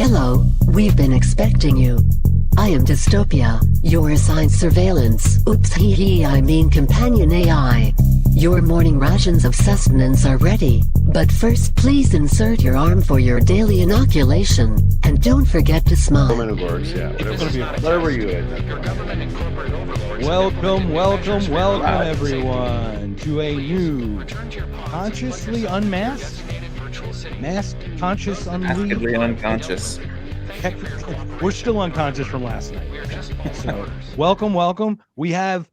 Hello, we've been expecting you. I am Dystopia, your assigned surveillance, I mean companion AI. Your morning rations of sustenance are ready, but first please insert your arm for your daily inoculation, and don't forget to smile. Roman Garcia, whatever you at. Welcome everyone to a new Consciously Unmasked? Masked, Conscious, Unleashed? Maskedly unconscious. We're still unconscious from last night. So, welcome. We have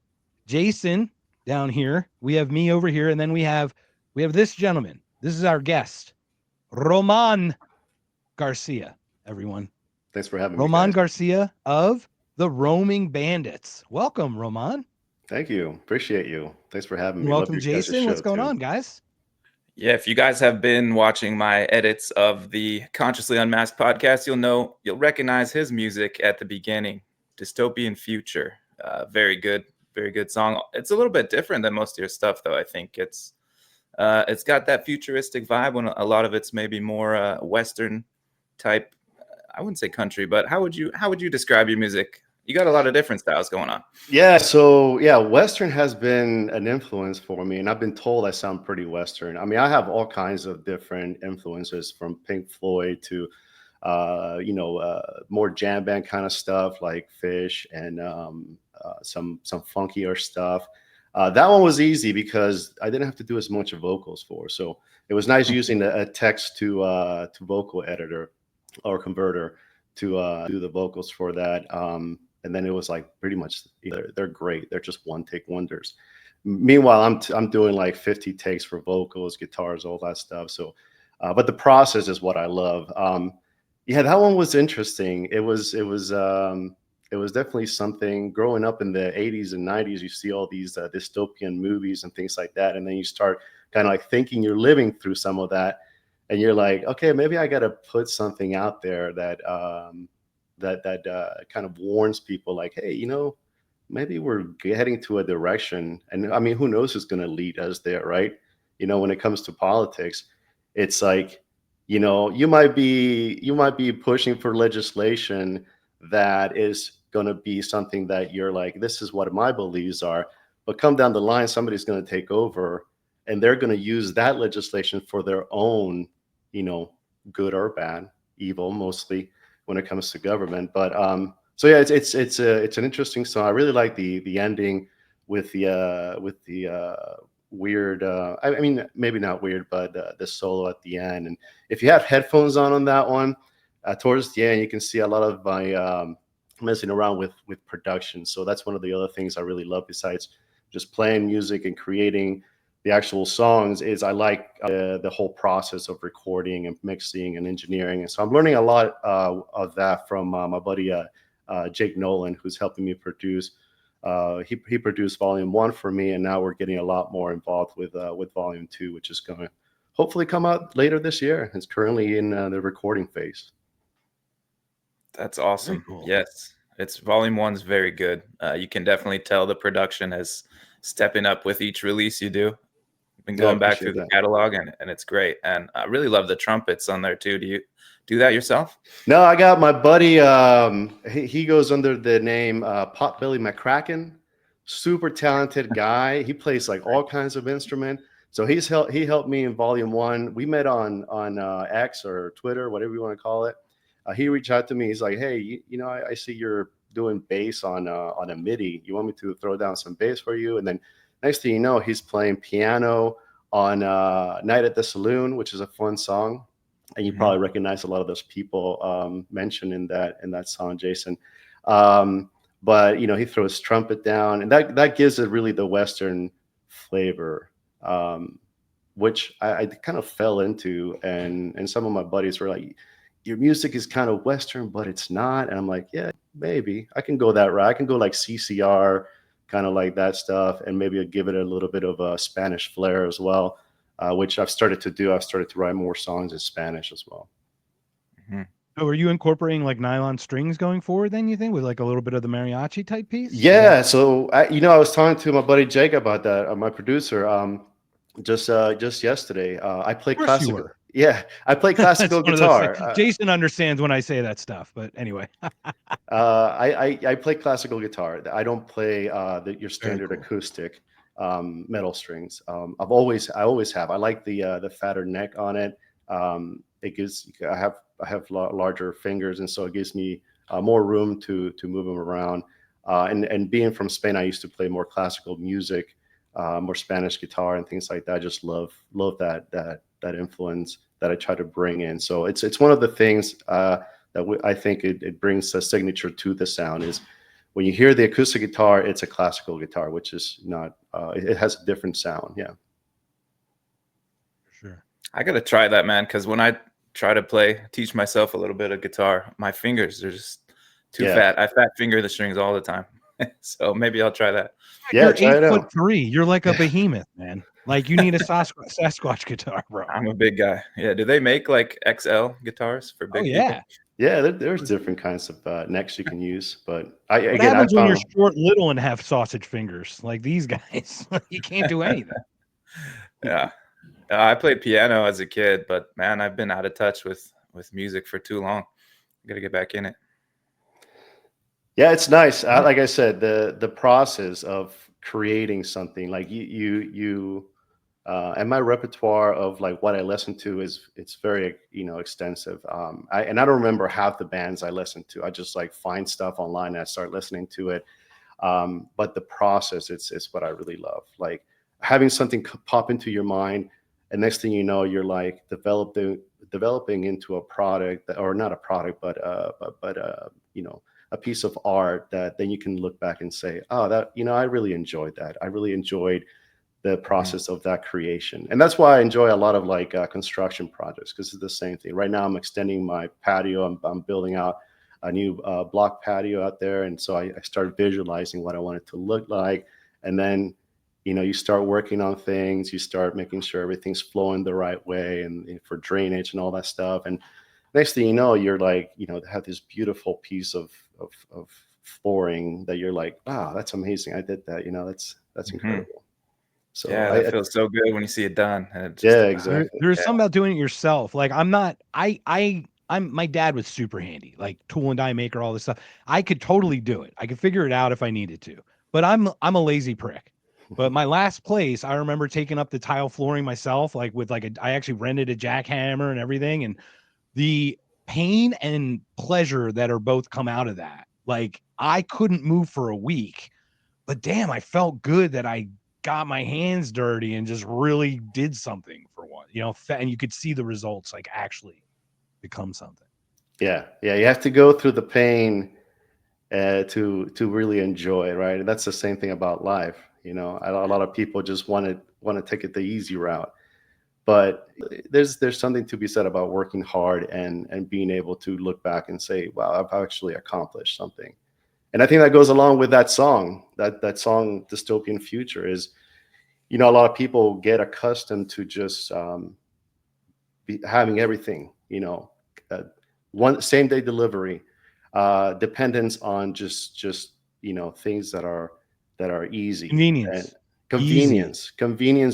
Jason down here. We have me over here, and then we have this gentleman. This is our guest, Roman Garcia. Everyone, Thanks for having me. Roman Garcia of the Roaming Bandits. Welcome, Roman. Thank you. Appreciate you. Thanks for having me. Welcome, Jason. What's going on, guys? Yeah, if you guys have been watching my edits of the Consciously Unmasked podcast, you'll recognize his music at the beginning. Dystopian Future. Very good song. It's a little bit different than most of your stuff, though. I think it's got that futuristic vibe when a lot of it's maybe more Western type. I wouldn't say country, but how would you describe your music? You got a lot of different styles going on. Yeah, so Western has been an influence for me, and I've been told I sound pretty Western. I mean, I have all kinds of different influences, from Pink Floyd to more jam band kind of stuff like Fish, and some funkier stuff. That one was easy because I didn't have to do as much vocals for, so it was nice using a text to vocal editor or converter to do the vocals for that. And then it was like pretty much they're great. They're just one take wonders. Meanwhile, I'm doing like 50 takes for vocals, guitars, all that stuff. So, but the process is what I love. That one was interesting. It was definitely something. Growing up in the 80s and 90s, you see all these dystopian movies and things like that, and then you start kind of like thinking you're living through some of that, and you're like, okay, maybe I got to put something out there that kind of warns people, like, hey, maybe we're heading to a direction, and I mean, who knows who's going to lead us there, right? When it comes to politics, it's like, you might be pushing for legislation that is going to be something that you're like, this is what my beliefs are, but come down the line, somebody's going to take over, and they're going to use that legislation for their own, good or bad, evil mostly, when it comes to government. But so yeah, it's an interesting song. I really like the ending with the weird. I mean, maybe not weird, but the solo at the end. And if you have headphones on that one, towards the end, you can see a lot of my messing around with production. So that's one of the other things I really love, besides just playing music and creating the actual songs, is I like the whole process of recording and mixing and engineering. And so I'm learning a lot of that from my buddy Jake Nolan, who's helping me produce. He produced Volume 1 for me, and now we're getting a lot more involved with Volume 2, which is going to hopefully come out later this year. It's currently in the recording phase. That's awesome. Cool. Yes, Volume 1's very good. You can definitely tell the production is stepping up with each release you do. Been going back through the catalog, and it's great. And I really love the trumpets on there too. Do you do that yourself? No, I got my buddy. He goes under the name Potbelly McCracken. Super talented guy. He plays like all kinds of instrument. So he helped me in Volume 1. We met on X or Twitter, whatever you want to call it. He reached out to me. He's like, hey, I see you're doing bass on a MIDI. You want me to throw down some bass for you? And then next thing you know, he's playing piano on Night at the Saloon, which is a fun song. And you probably recognize a lot of those people mentioned in that song, Jason. But he throws trumpet down, and that gives it really the Western flavor, which I kind of fell into. And some of my buddies were like, your music is kind of Western, but it's not. And I'm like, yeah, maybe I can go that route. I can go like CCR, kind of like that stuff, and maybe I'll give it a little bit of a Spanish flair as well, which I've started to do. I've started to write more songs in Spanish as well. Mm-hmm. So are you incorporating like nylon strings going forward then, you think, with like a little bit of the mariachi type piece? Yeah. So I was talking to my buddy Jake about that, my producer, just yesterday. I play classical. Yeah, I play classical It's one of those guitar. things. Jason understands when I say that stuff, but anyway. I play classical guitar. I don't play your standard cool. acoustic metal strings. I always have. I like the fatter neck on it. It gives I have larger fingers, and so it gives me more room to move them around. And being from Spain, I used to play more classical music, more Spanish guitar and things like that. I just love that influence that I try to bring in. So it's one of the things I think it brings a signature to the sound is when you hear the acoustic guitar, it's a classical guitar, which is not, it has a different sound. Yeah. Sure. I got to try that, man. Cause when I try to teach myself a little bit of guitar, my fingers are just too fat. I fat finger the strings all the time. So maybe I'll try that. Yeah, you're try it out. 8'3". You're like a behemoth, man. Like you need a Sasquatch guitar, bro. I'm a big guy. Yeah. Do they make like XL guitars for big people? Yeah, there's different kinds of necks you can use, but What happens when you're short, little, and have sausage fingers like these guys? You can't do anything. Yeah, I played piano as a kid, but man, I've been out of touch with music for too long. I got to get back in it. Yeah, it's nice. Like I said, the process of creating something like you and my repertoire of like what I listen to it's very extensive. I don't remember half the bands I listen to. I just like find stuff online and I start listening to it. But the process it's what I really love. Like having something pop into your mind, and next thing you know, you're like developing into a product or not a product, but a piece of art that then you can look back and say, oh, that I really enjoyed that. I really enjoyed the process of that creation. And that's why I enjoy a lot of like construction projects, because it's the same thing. Right now I'm extending my patio. I'm building out a new block patio out there. And so I started visualizing what I want it to look like. And then, you start working on things, you start making sure everything's flowing the right way and for drainage and all that stuff. And next thing you know, you're like, have this beautiful piece of flooring that you're like, wow, that's amazing. I did that. That's incredible. So yeah, that feels so good when you see it done. Exactly. There's something about doing it yourself. Like I'm my dad was super handy, like tool and die maker, all this stuff. I could totally do it. I could figure it out if I needed to, but I'm a lazy prick. But my last place, I remember taking up the tile flooring myself, like with I actually rented a jackhammer and everything. And the pain and pleasure that are both come out of that. Like I couldn't move for a week, but damn, I felt good that I got my hands dirty and just really did something for one, and you could see the results like actually become something. Yeah. You have to go through the pain to really enjoy it, right? And that's the same thing about life. A lot of people just want to take it the easy route, but there's something to be said about working hard and being able to look back and say, wow, I've actually accomplished something. And I think that goes along with that song, that song, Dystopian Future, is, a lot of people get accustomed to just having everything, one same day delivery, dependence on just things that are easy. Convenience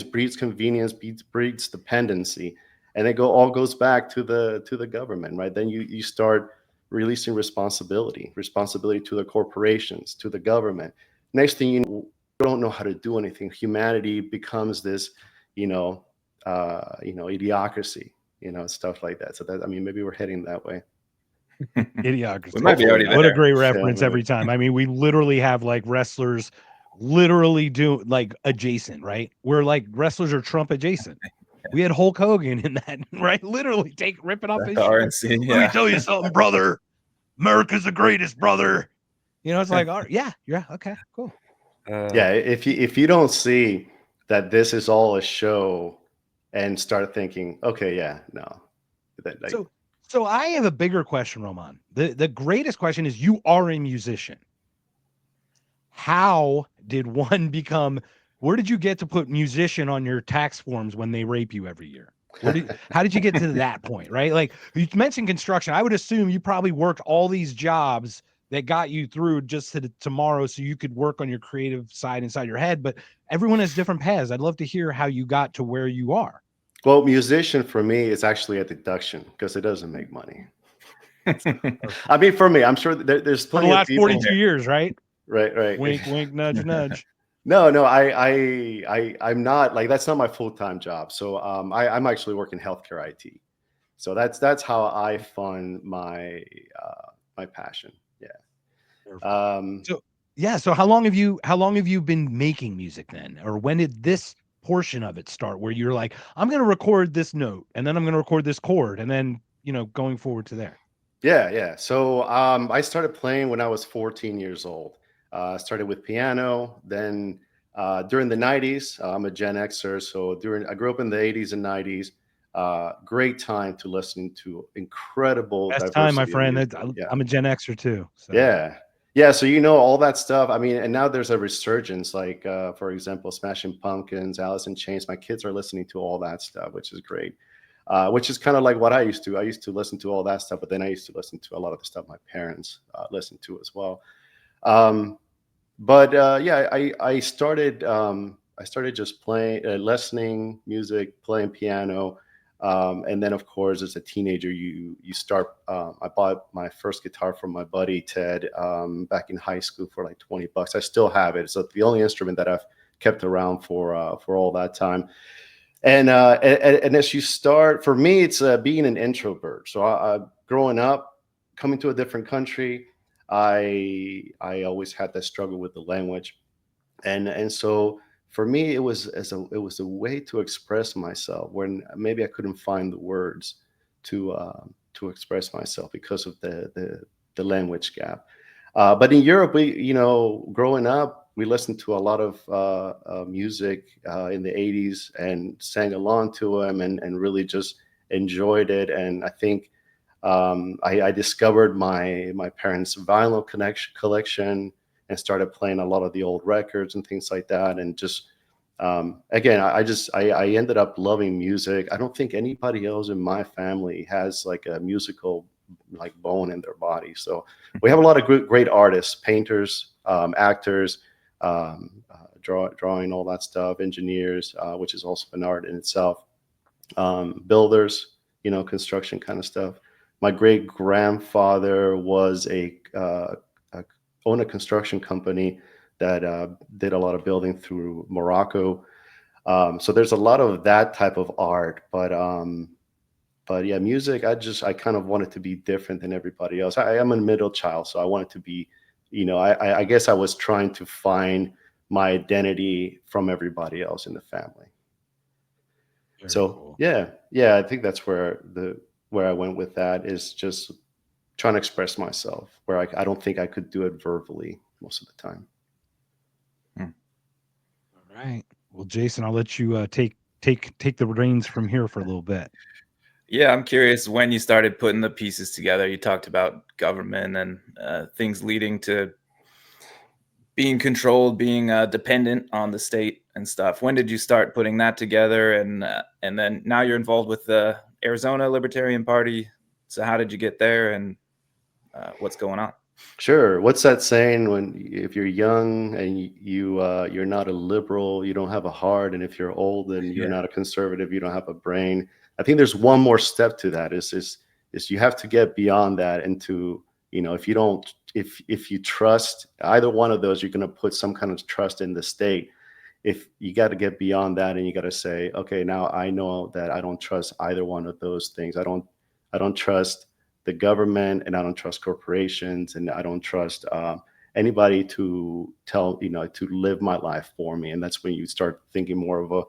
breeds convenience, breeds dependency, and it all goes back to the government, right? Then you start releasing responsibility to the corporations, to the government. Next thing you know, you don't know how to do anything. Humanity becomes this, idiocracy, stuff like that. So maybe we're heading that way. Idiocracy. We might be already there. What a great reference every time. I mean, we literally have like wrestlers literally do like adjacent, right? We're like wrestlers are Trump adjacent. We had Hulk Hogan in that, right? Literally ripping off his shirt. Let me tell you something, brother. America's the greatest, brother. It's like, yeah, okay, cool. If you don't see that this is all a show and start thinking, okay, yeah, no. So I have a bigger question, Roman. The greatest question is, you are a musician. How did one become? Where did you get to put musician on your tax forms when they rape you every year? How did you get to that point, right? Like you mentioned construction. I would assume you probably worked all these jobs that got you through just to tomorrow so you could work on your creative side inside your head. But everyone has different paths. I'd love to hear how you got to where you are. Well, musician for me is actually a deduction because it doesn't make money. I mean, for me, I'm sure there's For the plenty of last people. 42 years, right? Right. Wink, wink, nudge, nudge. No, I'm not like that's not my full-time job. So I'm actually working healthcare IT. So that's how I fund my passion. Yeah. So yeah, so how long have you been making music then? Or when did this portion of it start where you're like, I'm gonna record this note and then I'm gonna record this chord and then going forward to there? Yeah. So I started playing when I was 14 years old. Started with piano. Then during the 90s, I'm a Gen Xer. So I grew up in the 80s and 90s. Great time to listen to incredible Best time, my diversity of friend. music. I'm a Gen Xer too. So Yeah. So all that stuff. I mean, and now there's a resurgence. Like for example, Smashing Pumpkins, Alice in Chains. My kids are listening to all that stuff, which is great. Which is kind of like what I used to. I used to listen to all that stuff, but then I used to listen to a lot of the stuff my parents listened to as well. But yeah, I started just playing, listening music, playing piano, and then of course as a teenager, you start. I bought my first guitar from my buddy Ted back in high school for like $20. I still have it. It's the only instrument that I've kept around for all that time. And as you start, for me, it's being an introvert. So growing up, coming to a different country, I always had that struggle with the language, and so for me, it was a way to express myself when maybe I couldn't find the words to express myself because of the language gap. But in Europe, growing up, we listened to a lot of music in the 80s and sang along to them and really just enjoyed it. And I think I discovered my parents' vinyl collection and started playing a lot of the old records and things like that. And just again, I ended up loving music. I don't think anybody else in my family has like a musical like bone in their body. So we have a lot of great artists, painters, actors, drawing, all that stuff, engineers, which is also an art in itself, builders, construction kind of stuff. My great grandfather was owned a construction company that did a lot of building through Morocco. So there's a lot of that type of art, but yeah, music, I kind of wanted to be different than everybody else. I am a middle child, so I wanted to be, I guess I was trying to find my identity from everybody else in the family. Very So cool. yeah, I think that's where I went with that, is just trying to express myself where I don't think I could do it verbally most of the time. All right. Well, Jason, I'll let you take the reins from here for a little bit. Yeah, I'm curious when you started putting the pieces together. You talked about government and things leading to being controlled, being dependent on the state and stuff. When did you start putting that together? And then now you're involved with the Arizona Libertarian Party. So how did you get there, and what's going on? Sure. What's that saying? If you're young and you're not a liberal, you don't have a heart, and if you're old and you're not a conservative, you don't have a brain. I think there's one more step to that. Is you have to get beyond that into, if you trust either one of those, you're going to put some kind of trust in the state. If you got to get beyond that, and you got to say, okay, now I know that I don't trust either one of those things. I don't trust the government, and I don't trust corporations, and I don't trust anybody to to live my life for me. And that's when you start thinking more of a,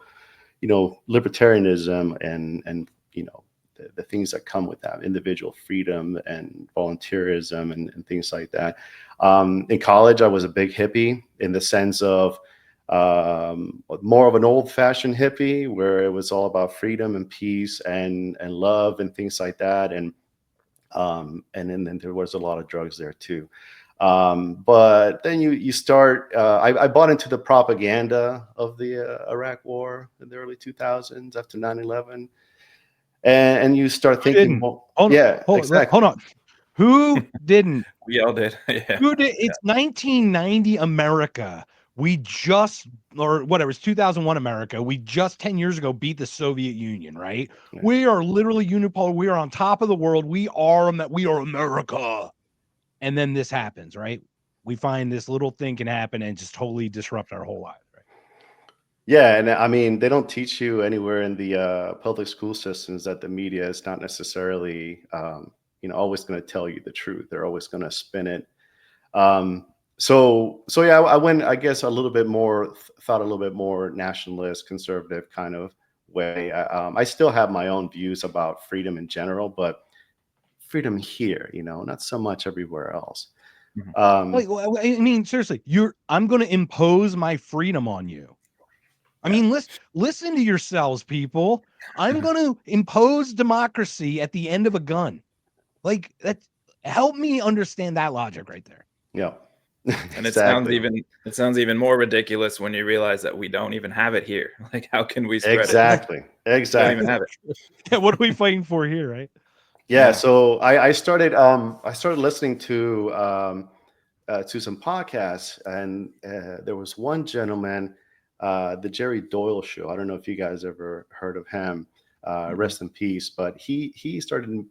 libertarianism and the things that come with that, individual freedom and volunteerism and things like that. In college, I was a big hippie in the sense of more of an old-fashioned hippie, where it was all about freedom and peace and love and things like that. And then there was a lot of drugs there too. But then you start, I bought into the propaganda of the Iraq war in the early 2000s after 9/11. And you start thinking, Hold on. Who didn't? We all did. Yeah. Who did? It's 1990 America, we just, or whatever, it's 2001 America. We just 10 years ago beat the Soviet Union, right? Yeah. We are literally unipolar. We are on top of the world. We are America. And then this happens, right? We find this little thing can happen and just totally disrupt our whole lives, right? Yeah, and I mean, they don't teach you anywhere in the public school systems that the media is not necessarily, always going to tell you the truth. They're always going to spin it. So yeah, I went, I guess, a little bit more, thought a little bit more nationalist, conservative kind of way. I still have my own views about freedom in general, but freedom here, not so much everywhere else. Like, I mean, seriously, I'm going to impose my freedom on you. I mean, listen to yourselves, people. I'm going to impose democracy at the end of a gun. Like, help me understand that logic right there. Yeah. And Exactly. it sounds even more ridiculous when you realize that we don't even have it here. Like, how can we spread Exactly. it? Don't even have it. Yeah, what are we fighting for here, right? Yeah. So I started listening to some podcasts, and there was one gentleman, the Jerry Doyle Show. I don't know if you guys ever heard of him. Rest in peace. But he started,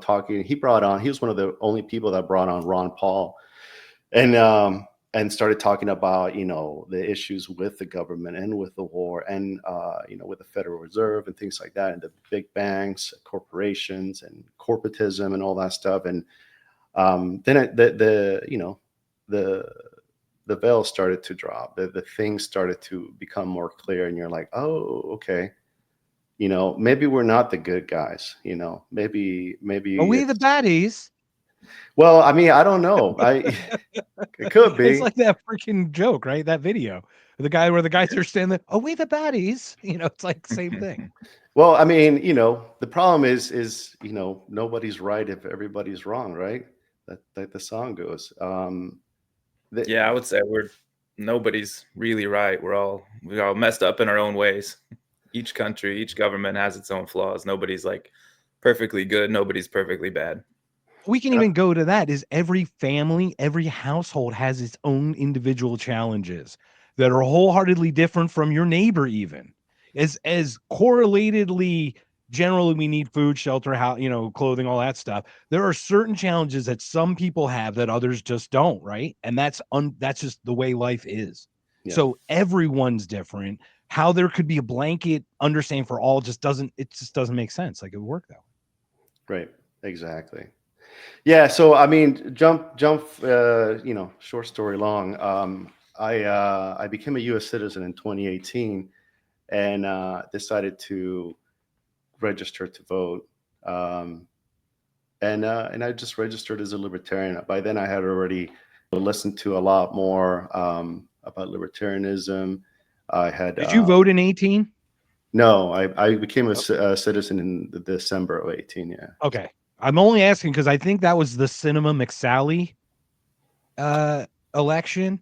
talking. He was one of the only people that brought on Ron Paul, and started talking about, the issues with the government and with the war and, with the Federal Reserve and things like that, and the big banks, corporations and corporatism and all that stuff. And then the veil started to drop. The things started to become more clear, and you're like, oh, okay. Maybe we're not the good guys, maybe Are we the baddies? Well, I mean, I don't know. It could be. It's like that freaking joke, right? That video, the guy where the guys are standing there. Are we the baddies? It's like same thing. Well, I mean, the problem is nobody's right if everybody's wrong, right? That the song goes. Yeah, I would say nobody's really right. We're all messed up in our own ways. Each country, each government has its own flaws. Nobody's like perfectly good. Nobody's perfectly bad. We can even go to that. Is every family, every household has its own individual challenges that are wholeheartedly different from your neighbor, even as correlatedly. Generally, we need food, shelter, clothing, all that stuff. There are certain challenges that some people have that others just don't, right? And that's just the way life is. Yeah. So everyone's different. How there could be a blanket understanding for all just doesn't make sense. Like it would work that way. Right. Exactly. Yeah. So I mean, jump. Short story long. I became a U.S. citizen in 2018, and decided to register to vote. And I just registered as a libertarian. By then, I had already listened to a lot more about libertarianism. I had. Did you vote in 18? No, I became a citizen in December of 18. Yeah. Okay. I'm only asking because I think that was the Cinema McSally election,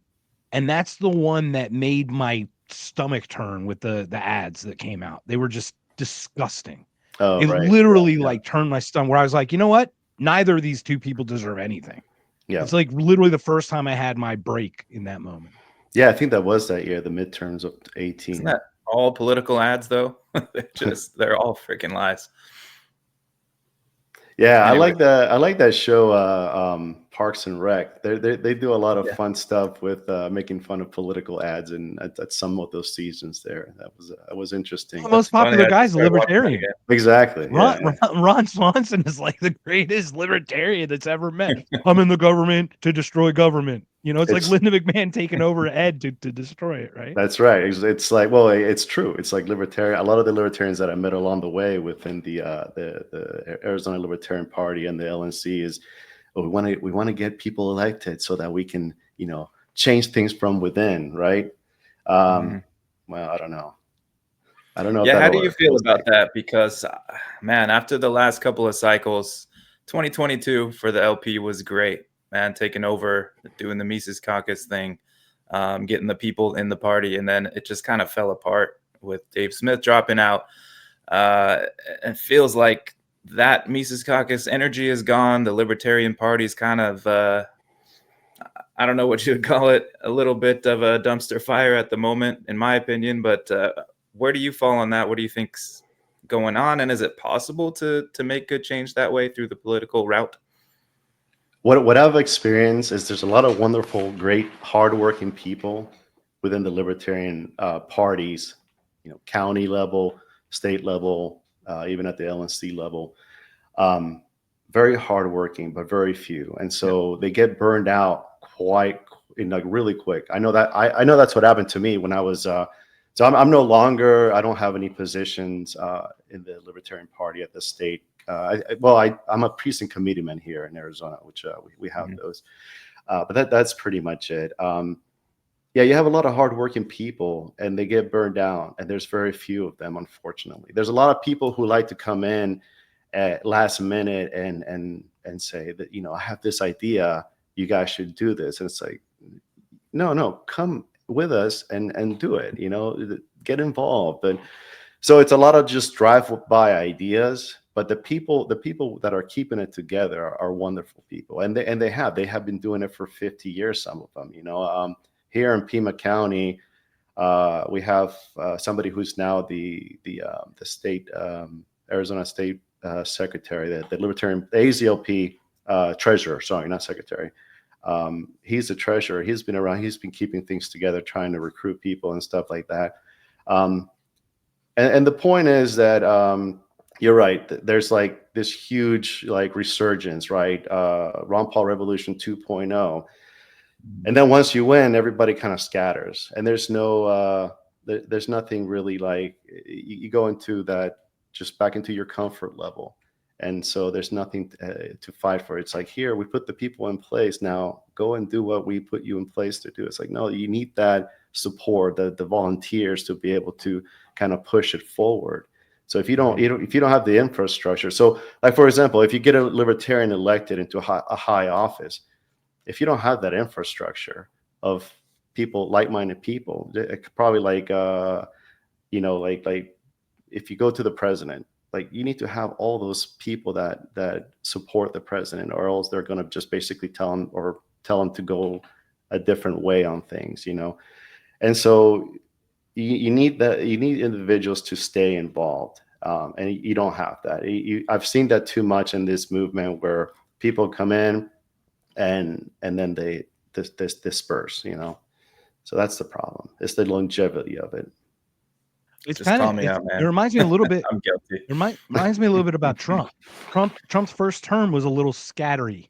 and that's the one that made my stomach turn with the ads that came out. They were just disgusting. Oh, it right. literally turned my stomach, where I was like, you know what? Neither of these two people deserve anything. Yeah. It's like literally the first time I had my break in that moment. Yeah, I think that was that year, the midterms of 18. Isn't that all political ads though? They're all freaking lies. Yeah, anyway. I like that show, Parks and Rec. They do a lot of fun stuff with making fun of political ads, and at some of those seasons there, that was interesting. The most popular guy's a libertarian. Exactly. Ron Swanson is like the greatest libertarian that's ever met. I'm in the government to destroy government. It's like Linda McMahon taking over Ed to destroy it, right? That's right. It's like, well, it's true. It's like libertarian. A lot of the libertarians that I met along the way within the Arizona Libertarian Party and the LNC is, we want to get people elected so that we can, change things from within, right? Well, I don't know. Yeah, how do you feel about that? Because, man, after the last couple of cycles, 2022 for the LP was great. Man, taking over, doing the Mises Caucus thing, getting the people in the party, and then it just kind of fell apart with Dave Smith dropping out. It feels like that Mises Caucus energy is gone. The Libertarian Party is kind of, I don't know what you would call it, a little bit of a dumpster fire at the moment, in my opinion. But where do you fall on that? What do you think's going on, and is it possible to make good change that way through the political route? What I've experienced is there's a lot of wonderful, great, hardworking people within the Libertarian parties, county level, state level, even at the LNC level. Very hardworking, but very few, and so they get burned out quite really quick. I know that's what happened to me when I was. So I'm no longer. I don't have any positions in the Libertarian Party at the state. I'm a precinct committeeman here in Arizona, which we have those. But that's pretty much it. Yeah, you have a lot of hardworking people, and they get burned down, and there's very few of them, unfortunately. There's a lot of people who like to come in at last minute and say that, I have this idea, you guys should do this, and it's like, no, come with us and do it, get involved. And so it's a lot of just drive-by ideas, but the people that are keeping it together are wonderful people, and they have been doing it for 50 years, some of them. Here in Pima County, we have somebody who's now the state Arizona State Secretary, the Libertarian AZLP treasurer. Sorry, not secretary. He's the treasurer. He's been around. He's been keeping things together, trying to recruit people and stuff like that. And the point is that you're right. There's like this huge resurgence, right? Ron Paul Revolution 2.0. And then once you win, everybody kind of scatters, and there's nothing really you go into that, just back into your comfort level. And so there's nothing to fight for. It's like, here, we put the people in place. Now go and do what we put you in place to do. It's like, no, you need that support, the volunteers, to be able to kind of push it forward. So if you don't have the infrastructure, so like, for example, if you get a libertarian elected into a high office, if you don't have that infrastructure of people, like-minded people, it could probably like if you go to the president, you need to have all those people that support the president, or else they're going to just basically tell him to go a different way on things, And so you need individuals to stay involved, and you don't have that. I've seen that too much in this movement, where people come in and then they disperse, So that's the problem. It's the longevity of it. It's Just kind call of, me out, man. it reminds me a little bit. I'm guilty. It reminds me a little bit about Trump. Trump's first term was a little scattery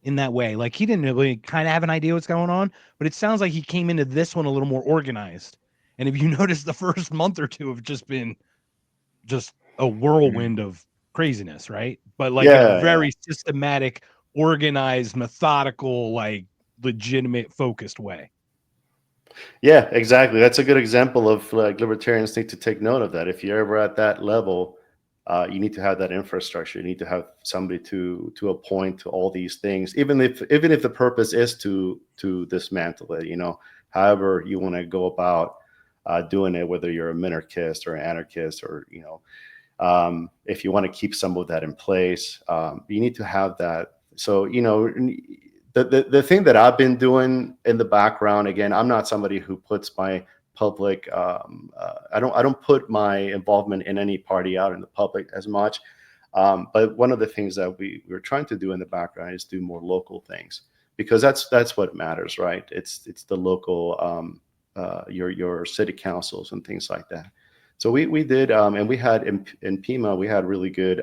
in that way. Like, he didn't really kind of have an idea what's going on, but it sounds like he came into this one a little more organized. And if you notice, the first month or two have just been just a whirlwind of craziness, right? But in a very systematic, organized, methodical, legitimate, focused way. Yeah, exactly. That's a good example of libertarians need to take note of that. If you're ever at that level, you need to have that infrastructure. You need to have somebody to appoint to all these things, even if the purpose is to dismantle it. However you want to go about doing it, whether you're a minarchist or an anarchist, or if you want to keep some of that in place, you need to have that. So the thing that I've been doing in the background, again, I'm not somebody who puts my public, I don't put my involvement in any party out in the public as much. But one of the things that we're trying to do in the background is do more local things, because that's what matters, right? It's the local, your city councils and things like that. So we did, and we had in Pima, we had really good,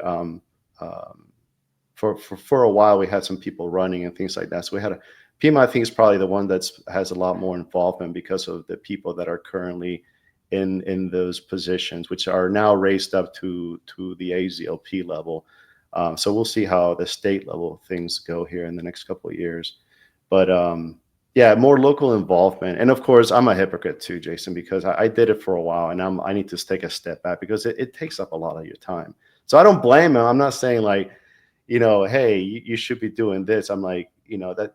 for a while, we had some people running and things like that. So we had Pima, I think, is probably the one that has a lot more involvement, because of the people that are currently in those positions, which are now raised up to the AZLP level. So we'll see how the state level things go here in the next couple of years. But yeah, more local involvement. And of course, I'm a hypocrite too, Jason, because I did it for a while, and I need to take a step back, because it takes up a lot of your time. So I don't blame him. I'm not saying hey, you should be doing this. I'm like, that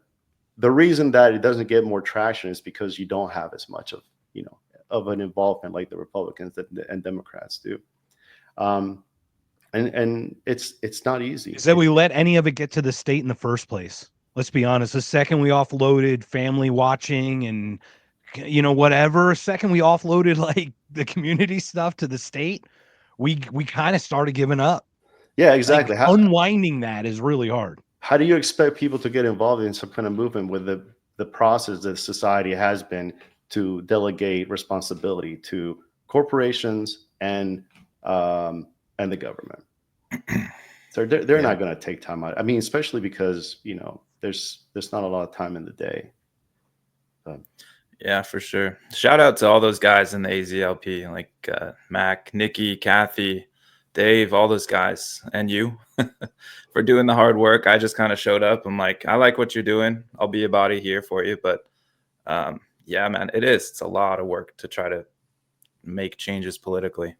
the reason that it doesn't get more traction is because you don't have as much of an involvement like the Republicans and Democrats do. And it's not easy. Is that we let any of it get to the state in the first place? Let's be honest. The second we offloaded family watching and, you know, whatever, second we offloaded like the community stuff to the state, we kind of started giving up. Yeah, Like exactly. unwinding that is really hard. How do you expect people to get involved in some kind of movement with the process that society has been to delegate responsibility to corporations and the government? So they're not going to take time out. I mean, especially because, you know, there's not a lot of time in the day. But. Yeah, for sure. Shout out to all those guys in the AZLP, like Mac, Nikki, Kathy, Dave, all those guys, and you for doing the hard work. I just kind of showed up. I'm like, I like what you're doing. I'll be a body here for you. But yeah, man, it's a lot of work to try to make changes politically.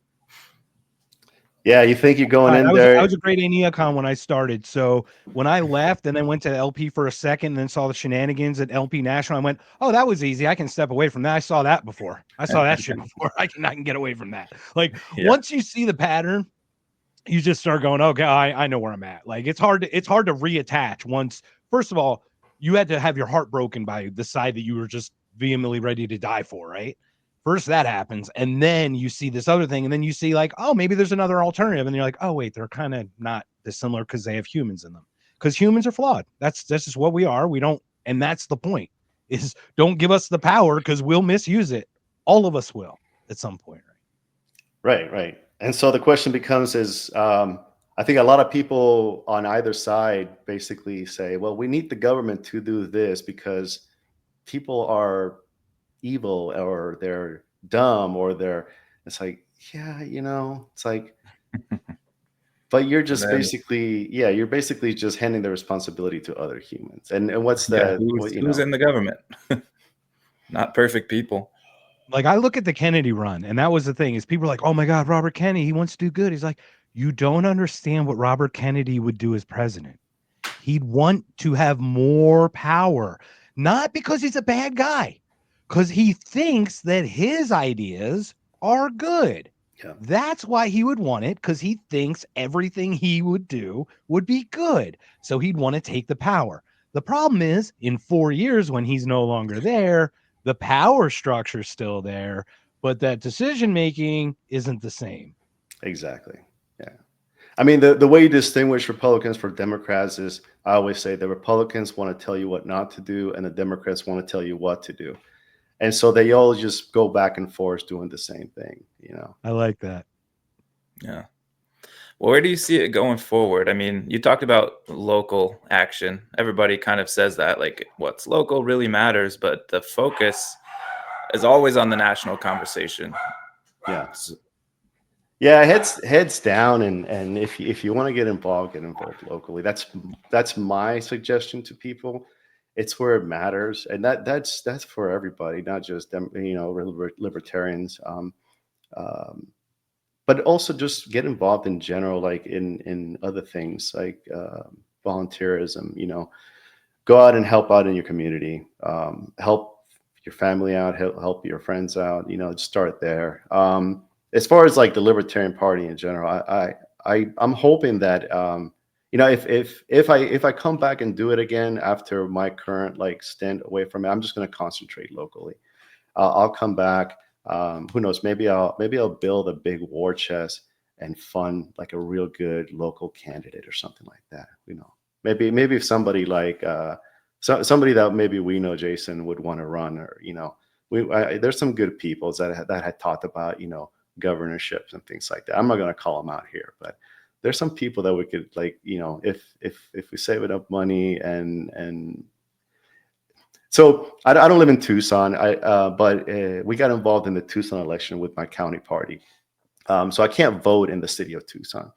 Yeah, you think you're going in there. I was a great Neocon when I started. So when I left and then went to LP for a second and then saw the shenanigans at LP National, I went, oh, that was easy. I can step away from that. I saw that before. I saw that shit before. I can get away from that. Like once you see the pattern, you just start going, okay, I know where I'm at. Like it's hard to reattach once. First of all, you had to have your heart broken by the side that you were just vehemently ready to die for, right? First that happens, and then you see this other thing, and then you see like, oh, maybe there's another alternative, and you're like, oh wait, they're kind of not dissimilar because they have humans in them. Because humans are flawed. That's just what we are. We don't, and that's the point. Is don't give us the power because we'll misuse it. All of us will at some point, right? Right. And so the question becomes is, I think a lot of people on either side basically say, well, we need the government to do this because people are evil or they're dumb or it's like, yeah, you know, it's like, but you're just you're basically just handing the responsibility to other humans. And what's that? Who's in the government? Not perfect people. Like I look at the Kennedy run, and that was the thing is people are like, oh my God, Robert Kennedy, he wants to do good. He's like, you don't understand what Robert Kennedy would do as president. He'd want to have more power, not because he's a bad guy, because he thinks that his ideas are good. Yeah. That's why he would want it, because he thinks everything he would do would be good. So he'd want to take the power. The problem is in 4 years when he's no longer there, the power structure is still there, but that decision-making isn't the same. Exactly. Yeah. I mean, the way you distinguish Republicans from Democrats is, I always say the Republicans want to tell you what not to do, and the Democrats want to tell you what to do. And so they all just go back and forth doing the same thing, you know? I like that. Yeah. Well, where do you see it going forward? I mean, you talked about local action. Everybody kind of says that, like, what's local really matters, but the focus is always on the national conversation. Yeah. Yeah, heads down, and if you want to get involved locally. That's my suggestion to people. It's where it matters, and that's for everybody, not just them, you know, libertarians. But also just get involved in general, like in other things like volunteerism. You know, go out and help out in your community, help your family out, help your friends out. You know, just start there. As far as like the Libertarian Party in general, I'm hoping that you know, if I come back and do it again after my current like stint away from it, I'm just going to concentrate locally. I'll come back. Who knows? Maybe I'll build a big war chest and fund like a real good local candidate or something like that. You know, maybe if somebody like somebody that maybe we know, Jason, would want to run, or you know, there's some good people that had talked about, you know, governorships and things like that. I'm not going to call them out here, but there's some people that we could, like, you know, if we save enough money and so I don't live in Tucson, but we got involved in the Tucson election with my county party. So I can't vote in the city of Tucson,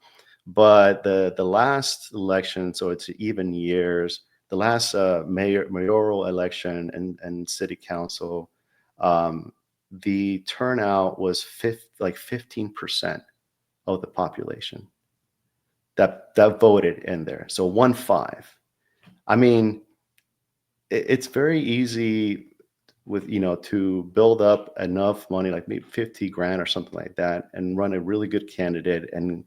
but the last election, so it's even years, the last mayoral election and city council, the turnout was 15% of the population that voted in there. So 1-5. I mean, it's very easy with, you know, to build up enough money, like maybe 50 grand or something like that, and run a really good candidate and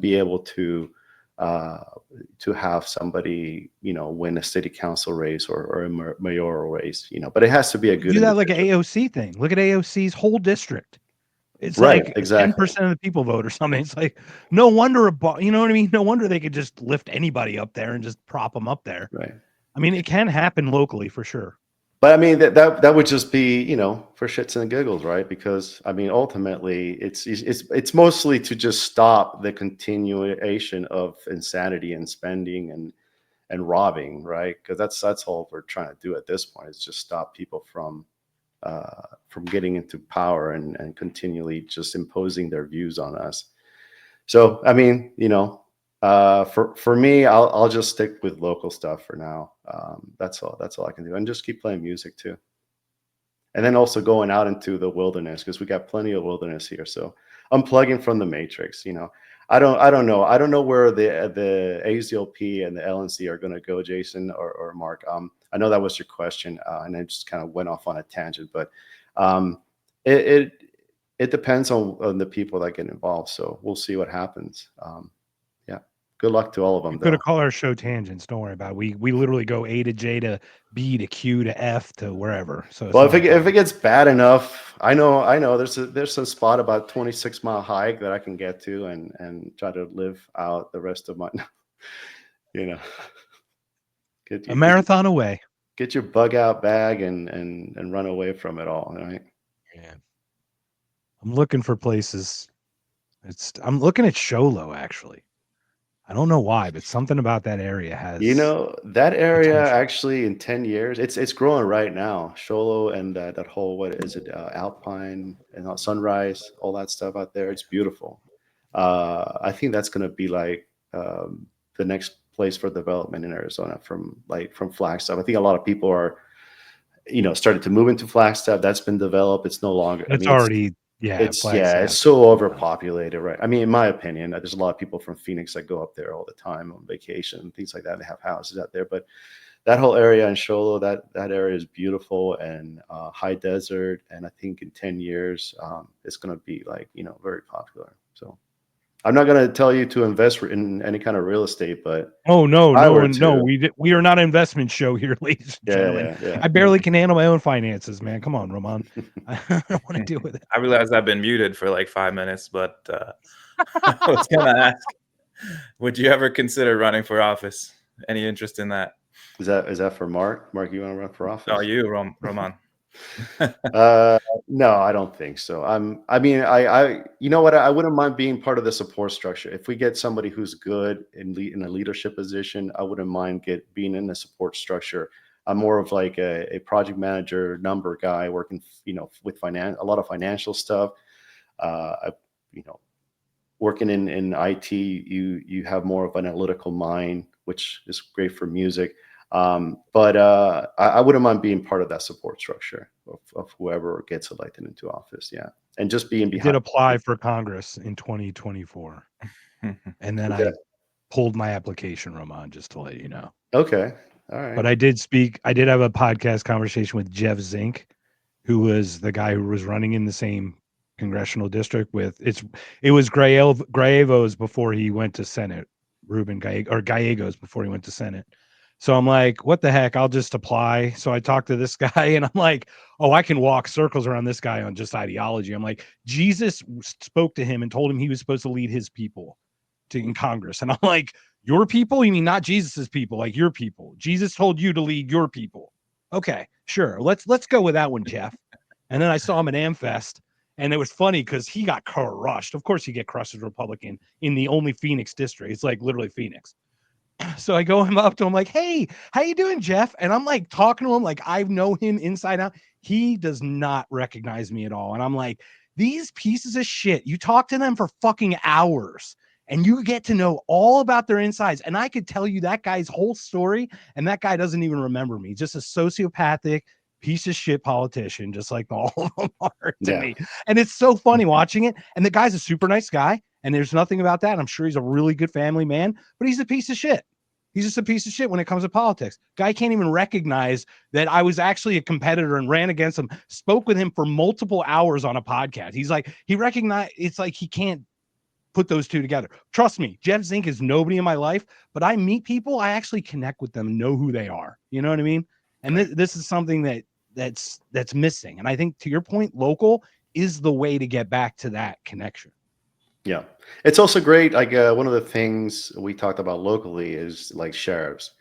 be able to to have somebody, win a city council race or a mayoral race, but it has to be a good Do that like an individual. AOC thing. Look at AOC's whole district. It's Right, like exactly. 10% of the people vote or something. It's like, no wonder, you know what I mean? No wonder they could just lift anybody up there and just prop them up there. Right. I mean, it can happen locally for sure. But I mean, that would just be, for shits and giggles, right? Because I mean, ultimately, it's mostly to just stop the continuation of insanity and spending and robbing, right? Because that's all we're trying to do at this point, is just stop people from getting into power and continually just imposing their views on us. So I mean, for me, I'll just stick with local stuff for now. That's all I can do, and just keep playing music too. And then also going out into the wilderness, because we got plenty of wilderness here. So unplugging from the matrix. I don't know. I don't know where the AZLP and the LNC are going to go, Jason or Mark. I know that was your question, and I just kind of went off on a tangent, but it depends on the people that get involved. So we'll see what happens. Yeah. Good luck to all of them. You could have called our show tangents. Don't worry about it. We literally go A to J to B to Q to F to wherever. So well, if it gets bad enough, I know there's a spot about 26-mile hike that I can get to and try to live out the rest of my, a marathon away. Get your bug out bag and run away from it all. Right. Yeah. I'm looking for places. I'm looking at Sholo actually. I don't know why, but something about that area has. That area potential. actually in 10 years, it's growing right now. Sholo and that whole, what is it, Alpine and Sunrise, all that stuff out there. It's beautiful. I think that's going to be like the next place for development in Arizona from Flagstaff. I think a lot of people are, started to move into Flagstaff. That's been developed. It's no longer. It's already. It's so overpopulated, right? I mean, in my opinion, there's a lot of people from Phoenix that go up there all the time on vacation and things like that. They have houses out there, but that whole area in Sholo, that area is beautiful and high desert. And I think in 10 years, it's going to be very popular. So I'm not going to tell you to invest in any kind of real estate, but no. We are not an investment show here, ladies and gentlemen. Yeah. I barely can handle my own finances, man. Come on, Roman. I don't want to deal with it. I realize I've been muted for like 5 minutes, but I was going to ask, would you ever consider running for office? Any interest in that? Is that for Mark? Mark, you want to run for office? Oh, you, Roman. No, I don't think so. I mean, you know what? I wouldn't mind being part of the support structure. If we get somebody who's good in a leadership position, I wouldn't mind being in the support structure. I'm more of like a project manager, number guy, working, with a lot of financial stuff. Working in IT, you have more of an analytical mind, which is great for music. But I wouldn't mind being part of that support structure of whoever gets elected into office. Yeah. And just being behind. I did apply for Congress in 2024. And then I pulled my application, Roman, just to let you know. Okay. All right. But I did have a podcast conversation with Jeff Zink, who was the guy who was running in the same congressional district it was Gallegos before he went to Senate, Gallegos before he went to Senate. So I'm like, what the heck? I'll just apply. So I talked to this guy and I'm like, oh, I can walk circles around this guy on just ideology. I'm like, Jesus spoke to him and told him he was supposed to lead his people in Congress. And I'm like, your people? You mean not Jesus's people, like your people? Jesus told you to lead your people. Okay, sure. Let's go with that one, Jeff. And then I saw him at AmFest. And it was funny because he got crushed. Of course, you get crushed as a Republican in the only Phoenix district. It's like literally Phoenix. So I go up to him like, hey, how you doing, Jeff? And I'm like talking to him like I know him inside out. He does not recognize me at all. And I'm like, these pieces of shit, you talk to them for fucking hours and you get to know all about their insides. And I could tell you that guy's whole story and that guy doesn't even remember me. Just a sociopathic piece of shit politician, just like all of them are to me. And it's so funny watching it. And the guy's a super nice guy. And there's nothing about that. I'm sure he's a really good family man, but he's a piece of shit. He's just a piece of shit when it comes to politics. Guy can't even recognize that I was actually a competitor and ran against him, spoke with him for multiple hours on a podcast. He's like, he recognized, it's like he can't put those two together. Trust me, Jeff Zink is nobody in my life, but I meet people, I actually connect with them, know who they are. You know what I mean? And this is something that's missing. And I think, to your point, local is the way to get back to that connection. Yeah, it's also great. Like one of the things we talked about locally is like sheriffs.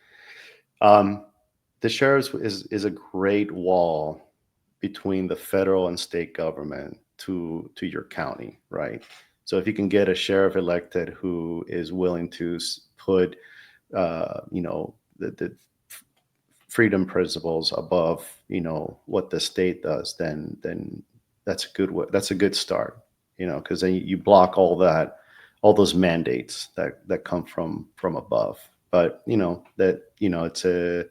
The sheriffs is a great wall between the federal and state government to your county, right? So if you can get a sheriff elected who is willing to put, the freedom principles above, what the state does, then that's a good way. That's a good start, because then you block all those mandates that come from above. But it's a.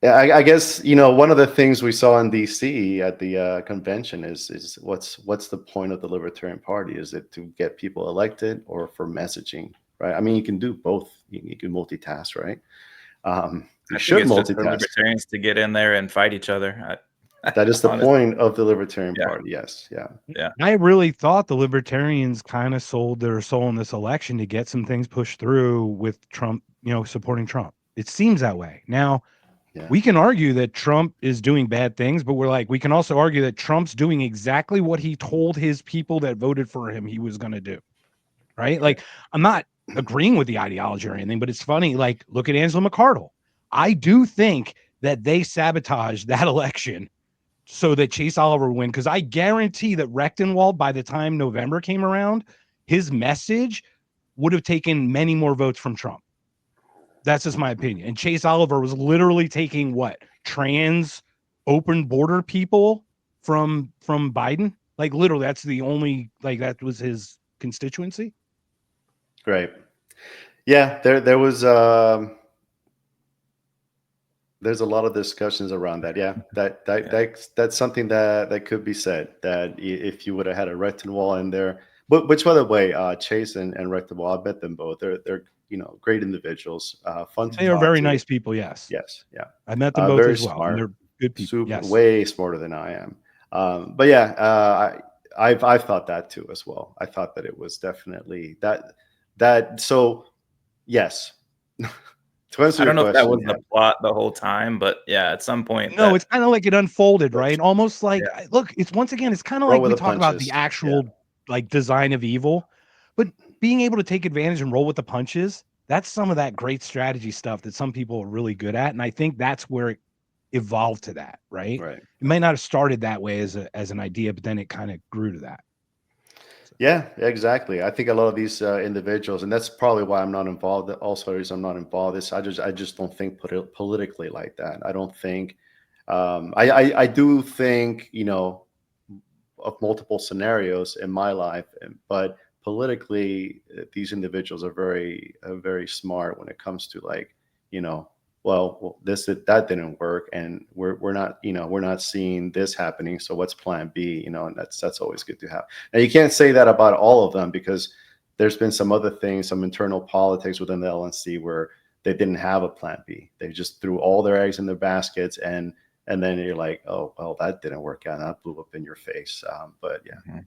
I guess one of the things we saw in DC at the convention is what's the point of the Libertarian Party? Is it to get people elected or for messaging, right? I mean, you can do both. You can multitask, right? You should it's multitask. just for libertarians to get in there and fight each other. That is the honestly. point of the Libertarian Party. Yes, yeah. I really thought the Libertarians kind of sold their soul in this election to get some things pushed through with Trump, supporting Trump. It seems that way now. Yeah. We can argue that Trump is doing bad things, but we can also argue that Trump's doing exactly what he told his people that voted for him he was going to do. Right? Like, I'm not agreeing with the ideology or anything, but it's funny. Like, look at Angela McArdle. I do think that they sabotaged that election so that Chase Oliver would win, because I guarantee that Rechtenwald, by the time November came around, his message would have taken many more votes from Trump. That's just my opinion. And Chase Oliver was literally taking trans open border people from Biden. Like, literally, that's the only, that was his constituency. Great. Yeah, there was there's a lot of discussions around that. Yeah, that's something that could be said, that if you would have had a Rechtenwald in there, but which, by the way, Chase and Rechtenwald, I bet them both. They're great individuals. Fun to They are talk very to. nice people. Yes. Yes. Yeah. I met them both very as well. smart. And they're good people. Yes. Way smarter than I am. But yeah, I've thought that too as well. I thought that it was definitely that. So yes. To answer I don't your know if that was question, the plot the whole time, but yeah, at some point. No, it's kind of like it unfolded, right? Almost like, Yeah. look, it's kind of Roll like with we the talk about punches. the actual design of evil, but being able to take advantage and roll with the punches, that's some of that great strategy stuff that some people are really good at. And I think that's where it evolved to that, right? Right. It might not have started that way as an idea, but then it kind of grew to that. Yeah, exactly. I think a lot of these individuals, and that's probably why I'm not involved. Also, I'm not involved. I just don't think politically like that. I don't think. I do think, of multiple scenarios in my life, but politically, these individuals are very very smart when it comes to well, that didn't work, and we're not seeing this happening. So what's plan B? And that's always good to have. Now you can't say that about all of them, because there's been some other things, some internal politics within the LNC where they didn't have a plan B. They just threw all their eggs in their baskets, and then you're like, oh well, that didn't work out. That blew up in your face. But yeah.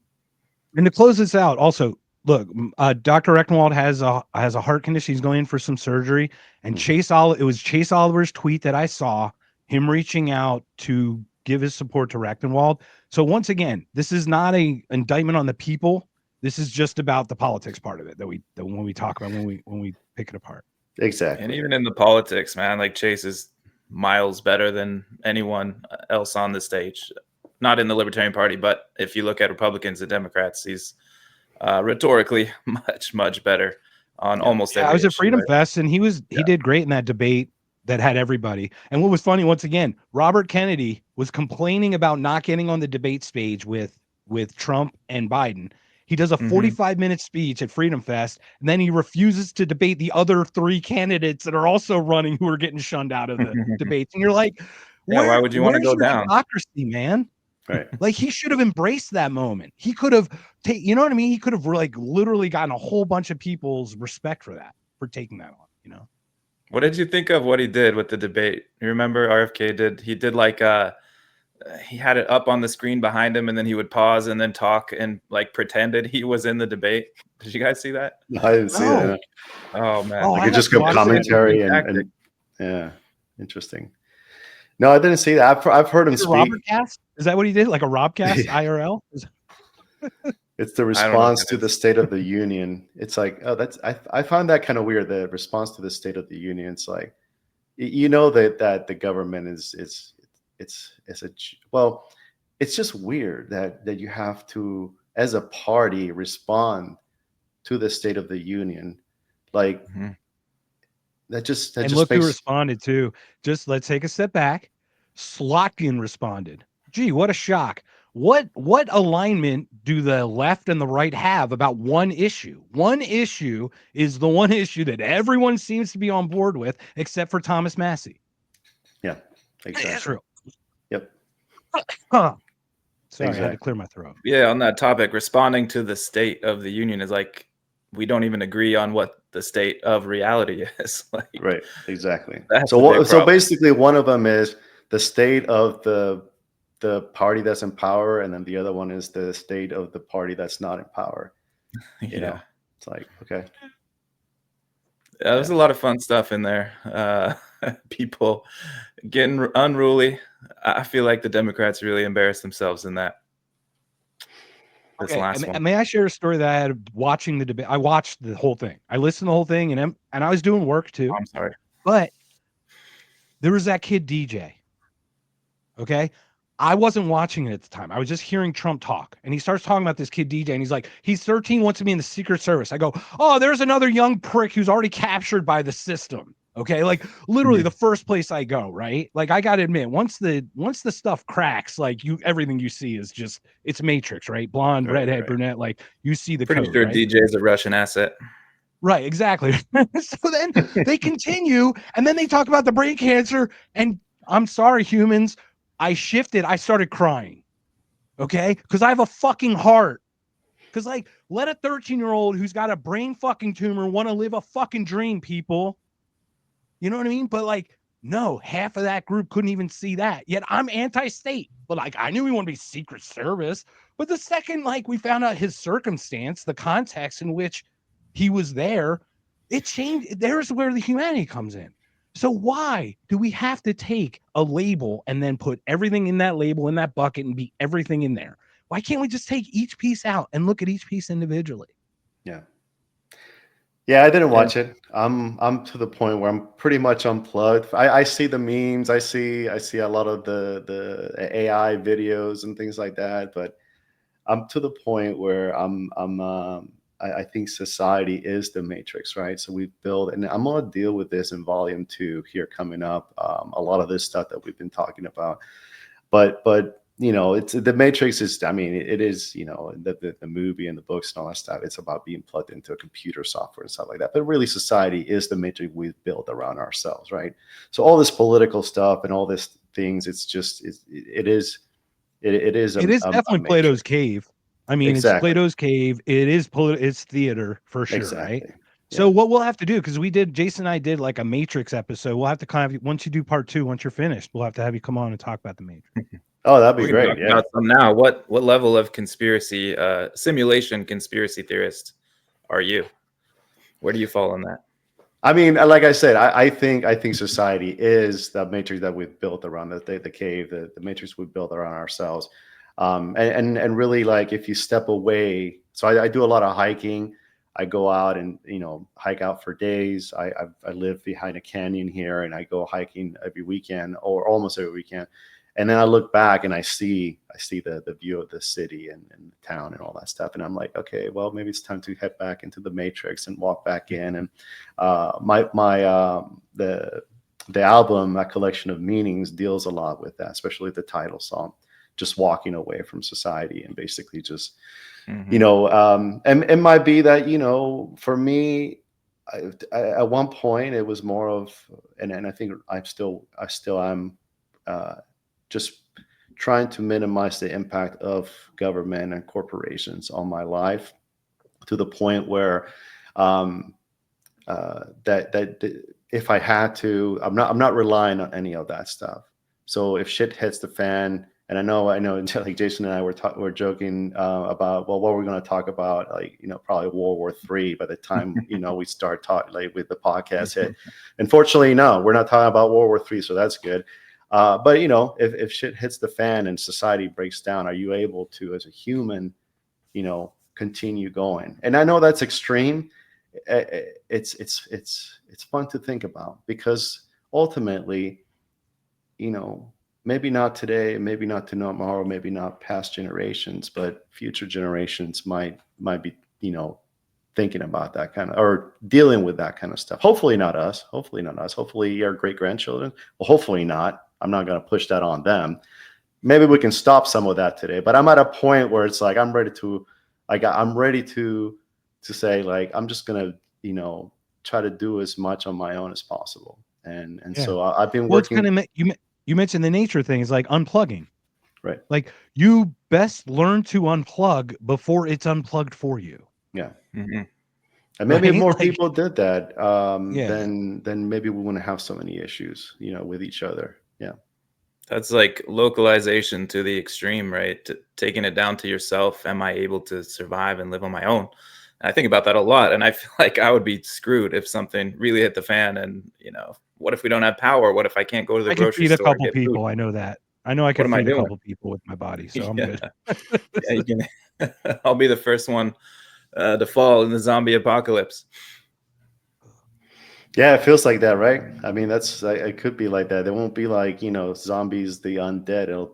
And to close this out, also, look, Dr. Rechtenwald has a heart condition. He's going in for some surgery. And it was Chase Oliver's tweet that I saw, him reaching out to give his support to Rechtenwald. So once again, this is not a indictment on the people. This is just about the politics part of it that when we talk about, when we pick it apart. Exactly. And even in the politics, man, like Chase is miles better than anyone else on the stage. Not in the Libertarian Party, but if you look at Republicans and Democrats, he's rhetorically much better on almost every I was at issue, Freedom right? Fest, and he did great in that debate that had everybody. And what was funny, once again, Robert Kennedy was complaining about not getting on the debate stage with Trump and Biden. He does a 45-minute speech at Freedom Fest, and then he refuses to debate the other 3 candidates that are also running who are getting shunned out of the debates. And you're like, why would you want to go down? Hypocrisy, man. Right. Like, he should have embraced that moment. He could have you know what I mean? He could have literally gotten a whole bunch of people's respect for taking that on, What did you think of what he did with the debate? You remember RFK did he had it up on the screen behind him, and then he would pause and then talk and pretended he was in the debate. Did you guys see that? I didn't see No. that. Oh man, Oh, Like I it have just to go watch that. commentary and yeah, interesting. No, I didn't see that. I've heard him Is it speak. Robert Cast? Is that what he did? Like a Robcast IRL? It's the I don't know what response that to the is. State of the Union. It's like, oh, that's I find that kind of weird. The response to the State of the Union. It's like, you know that the government is it's a well, it's just weird that you have to, as a party, respond to the State of the Union. Like Mhm. that just And look who makes responded too. Just let's take a step back. Slotkin responded. Gee, what a shock. What alignment do the left and the right have about one issue? One issue is the one issue that everyone seems to be on board with, except for Thomas Massey. yeah, exactly. Israel. Yep. Huh. Sorry, I had to Exactly. clear my throat. Yeah, on that topic, responding to the State of the Union is like we don't even agree on what the state of reality is. Like, Right. Exactly. That's So a big so problem. basically, one of them is the state of the party that's in power, and then the other one is the state of the party that's not in power. You know, it's like, okay. There was a lot of fun stuff in there. People getting unruly. I feel like the Democrats really embarrassed themselves in that. This Okay, last one. may I share a story that I had watching the debate? I watched the whole thing. I listened to the whole thing, and I was doing work too. I'm sorry. But there was that kid DJ. Okay. I wasn't watching it at the time. I was just hearing Trump talk. And he starts talking about this kid DJ. And he's like, he's 13, wants to be in the Secret Service. I go, oh, there's another young prick who's already captured by the system. Okay. Like literally the first place I go, right? Like I gotta admit, once the stuff cracks, like everything you see is just it's Matrix, right? Blonde, redhead, brunette, like you see the Pretty code, sure right? DJ is a Russian asset. Right, exactly. So then they continue, and then they talk about the brain cancer. And I'm sorry, humans, I shifted. I started crying. Okay, because I have a fucking heart. Because like, let a 13-year-old who's got a brain fucking tumor want to live a fucking dream, people. You know what I mean? But like, no, half of that group couldn't even see that. Yet I'm anti-state. But like, I knew we want to be Secret Service. But the second like we found out his circumstance, the context in which he was there, it changed. There's where the humanity comes in. So why do we have to take a label and then put everything in that label in that bucket and be everything in there? Why can't we just take each piece out and look at each piece individually? Yeah. Yeah, I didn't watch it. I'm to the point where I'm pretty much unplugged. I see the memes. I see a lot of the AI videos and things like that. But I'm to the point where I think society is the matrix, right? So we've built, and I'm gonna deal with this in volume 2 here coming up. A lot of this stuff that we've been talking about, but you know, it's the matrix is, I mean, it is, you know, the movie and the books and all that stuff. It's about being plugged into a computer software and stuff like that. But really, society is the matrix we've built around ourselves, right? So all this political stuff and all these things, it's just it is Definitely Plato's cave. I mean, exactly. It's Plato's cave. It is it's theater for sure, Exactly. right? Yeah. So what we'll have to do, because Jason and I did like a Matrix episode. We'll have to kind of, once you do part 2, once you're finished, we'll have to have you come on and talk about the Matrix. Oh, that'd be We can great. talk Yeah. about some now. What level of conspiracy, simulation conspiracy theorist are you? Where do you fall on that? I mean, like I said, I think society is the matrix that we've built around the cave, the matrix we've built around ourselves. And really, like, if you step away, so I do a lot of hiking. I go out and, you know, hike out for days. I live behind a canyon here, and I go hiking every weekend or almost every weekend. And then I look back and I see the view of the city and the town and all that stuff. And I'm like, okay, well, maybe it's time to head back into the matrix and walk back in. And the album, A Collection of Meanings, deals a lot with that, especially the title song, just walking away from society and basically just, you know, and it might be that, you know, for me, at one point it was more of, and I think I still am, just trying to minimize the impact of government and corporations on my life, to the point where that if I had to, I'm not relying on any of that stuff. So if shit hits the fan And I know, like Jason and I were joking about, well, what we're going to talk about, like, probably World War III by the time, we start talking, like, with the podcast hit. Unfortunately, no, we're not talking about World War III, so that's good. But, if shit hits the fan and society breaks down, are you able to, as a human, continue going? And I know that's extreme. It's fun to think about, because ultimately, maybe not today, maybe not tomorrow, maybe not past generations, but future generations might be, thinking about that kind of, or dealing with that kind of stuff. Hopefully not us. Hopefully our great grandchildren. Well, hopefully not. I'm not going to push that on them. Maybe we can stop some of that today. But I'm at a point where it's like I'm ready to say, like, I'm just going to, try to do as much on my own as possible. And so I've been working. It's kind of, you mentioned the nature thing is like unplugging, right? Like, you best learn to unplug before it's unplugged for you. Yeah. Mm-hmm. And maybe if Right? more Like, people did that, Yeah. then maybe we wouldn't have so many issues, with each other. Yeah. That's like localization to the extreme, right? Taking it down to yourself. Am I able to survive and live on my own? And I think about that a lot. And I feel like I would be screwed if something really hit the fan. And, what if we don't have power? What if I can't go to the I can grocery feed a store and couple get food? people. I know that. I know I What can am I feed a doing? couple people with my body, so I'm Yeah. good. Yeah, you can. I'll be the first one to fall in the zombie apocalypse. Yeah, it feels like that, right? I mean, it could be like that. There won't be like, zombies, the undead. It'll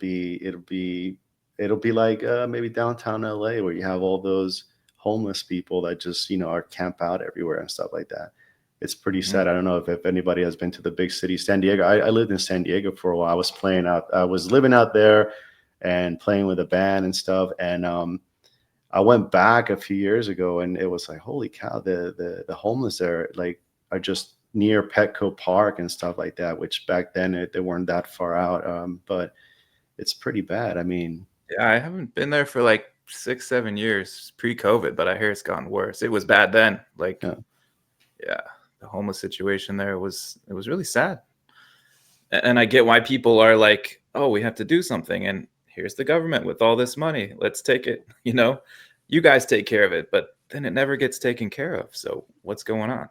be like maybe downtown LA, where you have all those homeless people that just, are camp out everywhere and stuff like that. It's pretty sad. I don't know if anybody has been to the big city, San Diego. I lived in San Diego for a while. I was living out there and playing with a band and stuff. And I went back a few years ago, and it was like, holy cow, the homeless there, like, are just near Petco Park and stuff like that, which back then they weren't that far out. But it's pretty bad. I mean, yeah, I haven't been there for like 6-7 years pre-COVID, but I hear it's gotten worse. It was bad then. Like, yeah, the homeless situation there was really sad. And I get why people are like, oh, we have to do something. And here's the government with all this money. Let's take it. You guys take care of it. But then it never gets taken care of. So what's going on?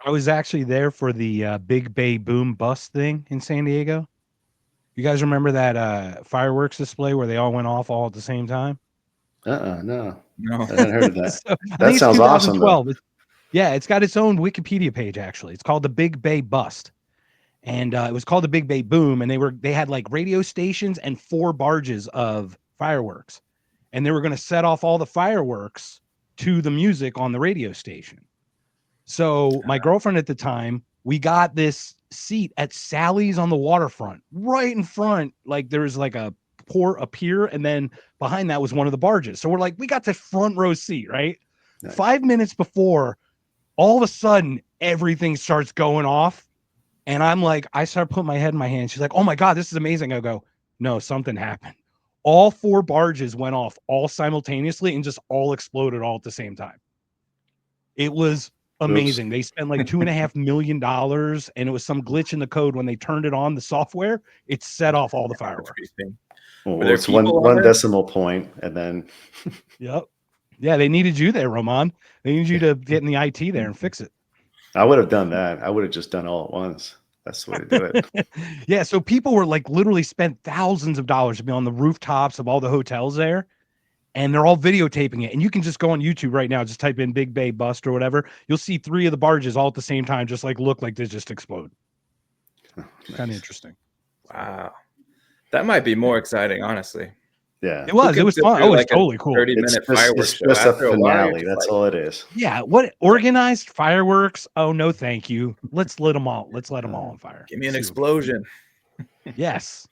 I was actually there for the Big Bay Boom Bust thing in San Diego. You guys remember that fireworks display where they all went off all at the same time? no, No. I hadn't heard of that. So, That sounds awesome, though. Yeah, it's got its own Wikipedia page, actually. It's called the Big Bay Bust. And it was called the Big Bay Boom. And they had like radio stations and 4 barges of fireworks. And they were going to set off all the fireworks to the music on the radio station. So my girlfriend at the time, we got this seat at Sally's on the waterfront, right in front. Like, there's like a pier, and then behind that was one of the barges. So we're like, we got the front row seat, right? Nice. 5 minutes before, all of a sudden, everything starts going off. And I'm like, I start putting my head in my hand. She's like, oh my God, this is amazing. I go, no, something happened. All 4 barges went off all simultaneously and just all exploded all at the same time. It was amazing. Oops. They spent like $2.5 million, and it was some glitch in the code. When they turned it on, the software, it set off all the fireworks. Well, it's one decimal point, and then Yep. Yeah, they needed you there, Roman. They needed you to get in the IT there and fix it. I would have done that. I would have just done all at once. That's the way to do it. Yeah, so people were like literally spent thousands of dollars to be on the rooftops of all the hotels there. And they're all videotaping it. And you can just go on YouTube right now, just type in Big Bay Bust or whatever. You'll see 3 of the barges all at the same time, just like look like they just explode. Nice. Kind of interesting. Wow. That might be more exciting, honestly. Yeah. It was fun. Oh, it's totally cool. 30-minute fireworks show. It's just a finale. That's all it is. Yeah. What organized fireworks? Oh, no, thank you. Let's let them all on fire. Give me an explosion. Yes.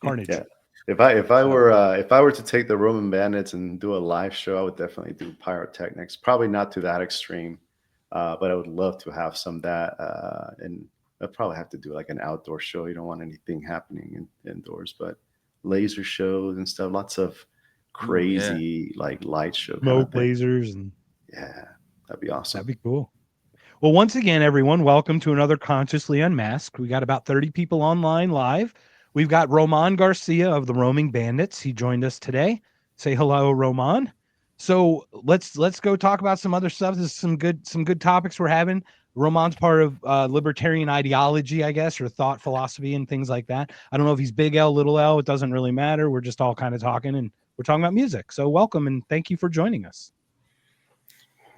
Carnage. Yeah. If I were to take the Roman Bandits and do a live show, I would definitely do pyrotechnics. Probably not to that extreme, but I would love to have some of that. And I'd probably have to do like an outdoor show. You don't want anything happening indoors, but laser shows and stuff. Lots of crazy like light show. Smoke lasers and yeah, that'd be awesome. That'd be cool. Well, once again, everyone, welcome to another Consciously Unmasked. We got about 30 people online live. We've got Roman Garcia of the Roaming Bandits. He joined us today. Say hello, Roman. So let's go talk about some other stuff. There's some good topics we're having. Roman's part of libertarian ideology, I guess, or thought philosophy and things like that. I don't know if he's big L, little L. It doesn't really matter. We're just all kind of talking, and we're talking about music. So welcome, and thank you for joining us.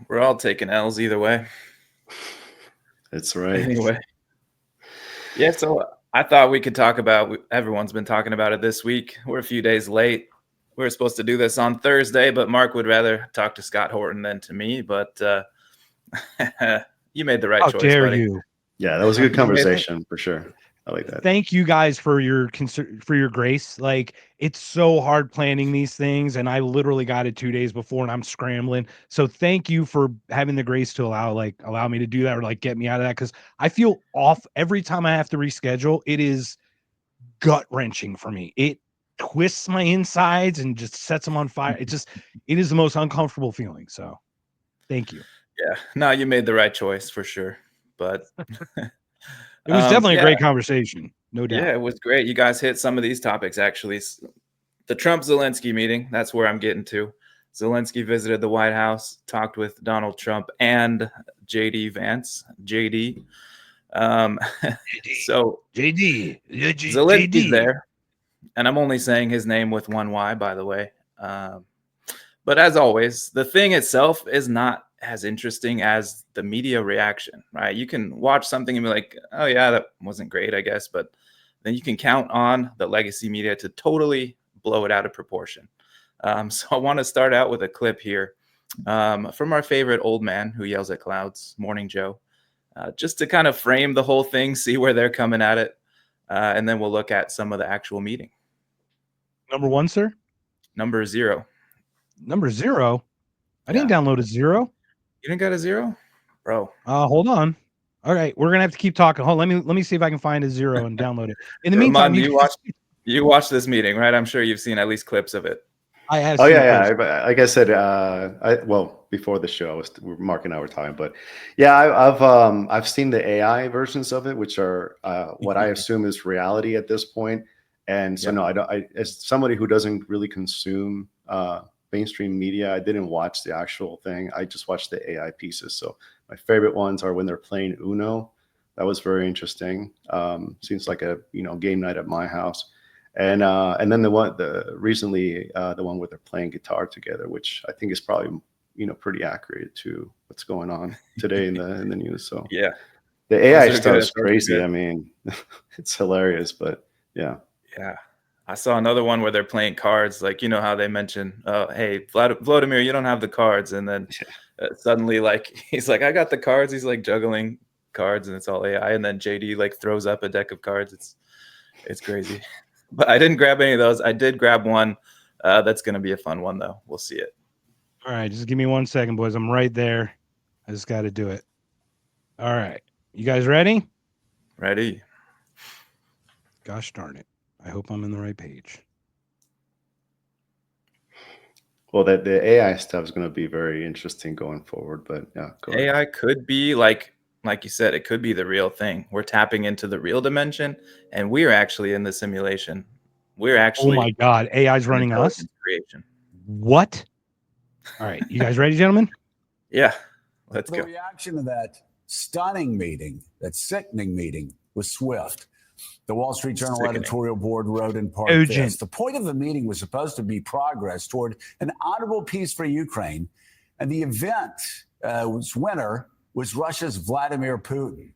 We're all taking L's either way. That's right. Anyway. Yeah, so I thought we could talk about, everyone's been talking about it this week. We're a few days late. We were supposed to do this on Thursday, but Mark would rather talk to Scott Horton than to me. But you made the right choice. How dare buddy. you? Yeah, that was a good conversation for sure. I like that. Thank you guys for your grace. Like, it's so hard planning these things, and I literally got it 2 days before, and I'm scrambling. So thank you for having the grace to allow me to do that, or like get me out of that, because I feel off every time I have to reschedule. It is gut wrenching for me. It twists my insides and just sets them on fire. It is the most uncomfortable feeling. So thank you. Yeah, no, you made the right choice for sure. But it was definitely a great conversation, no doubt. Yeah, it was great. You guys hit some of these topics, actually. The Trump-Zelensky meeting, that's where I'm getting to. Zelensky visited the White House, talked with Donald Trump and J.D. Vance. J.D. So Zelensky's there, and I'm only saying his name with one Y, by the way. But as always, the thing itself is not as interesting as the media reaction, right? You can watch something and be like, oh yeah, that wasn't great, I guess. But then you can count on the legacy media to totally blow it out of proportion. So I want to start out with a clip here from our favorite old man who yells at clouds, Morning Joe, just to kind of frame the whole thing, see where they're coming at it. And then we'll look at some of the actual meeting. Number one, sir? Number 0. Number 0? I didn't download a 0. You didn't got a 0? Bro. Hold on. All right, we're gonna have to keep talking. Hold on, let me see if I can find a 0 and download it. In the meantime, you watched this meeting, right? I'm sure you've seen at least clips of it. I have. Oh yeah. Like I said, before the show, Mark and I were talking, but yeah, I've seen the AI versions of it, which are what I assume is reality at this point. And so no, I as somebody who doesn't really consume mainstream media, I didn't watch the actual thing. I just watched the AI pieces. So my favorite ones are when they're playing Uno. That was very interesting. Seems like a game night at my house. And then the one where they're playing guitar together, which I think is probably pretty accurate to what's going on today in the news. So yeah, the AI stuff is crazy. I mean, it's hilarious, but yeah. I saw another one where they're playing cards, like how they mention, hey, Vladimir, you don't have the cards, and then suddenly he's like, I got the cards. He's like juggling cards, and it's all AI, and then JD throws up a deck of cards. It's crazy. But I didn't grab any of those. I did grab one that's going to be a fun one, though. We'll see it. All right. Just give me 1 second, boys. I'm right there. I just got to do it. All right. You guys ready? Ready. Gosh darn it. I hope I'm in the right page. Well, the AI stuff is going to be very interesting going forward. But yeah, AI could be like you said, it could be the real thing. We're tapping into the real dimension, and we're actually in the simulation. We're actually. Oh my God, AI's running us. Creation. What? All right, you guys ready, gentlemen? Yeah, let's go. The reaction to that stunning meeting, that sickening meeting, was swift. The Wall Street Journal editorial board wrote in part this: the point of the meeting was supposed to be progress toward an honorable peace for Ukraine, and the event's winner was Russia's Vladimir Putin.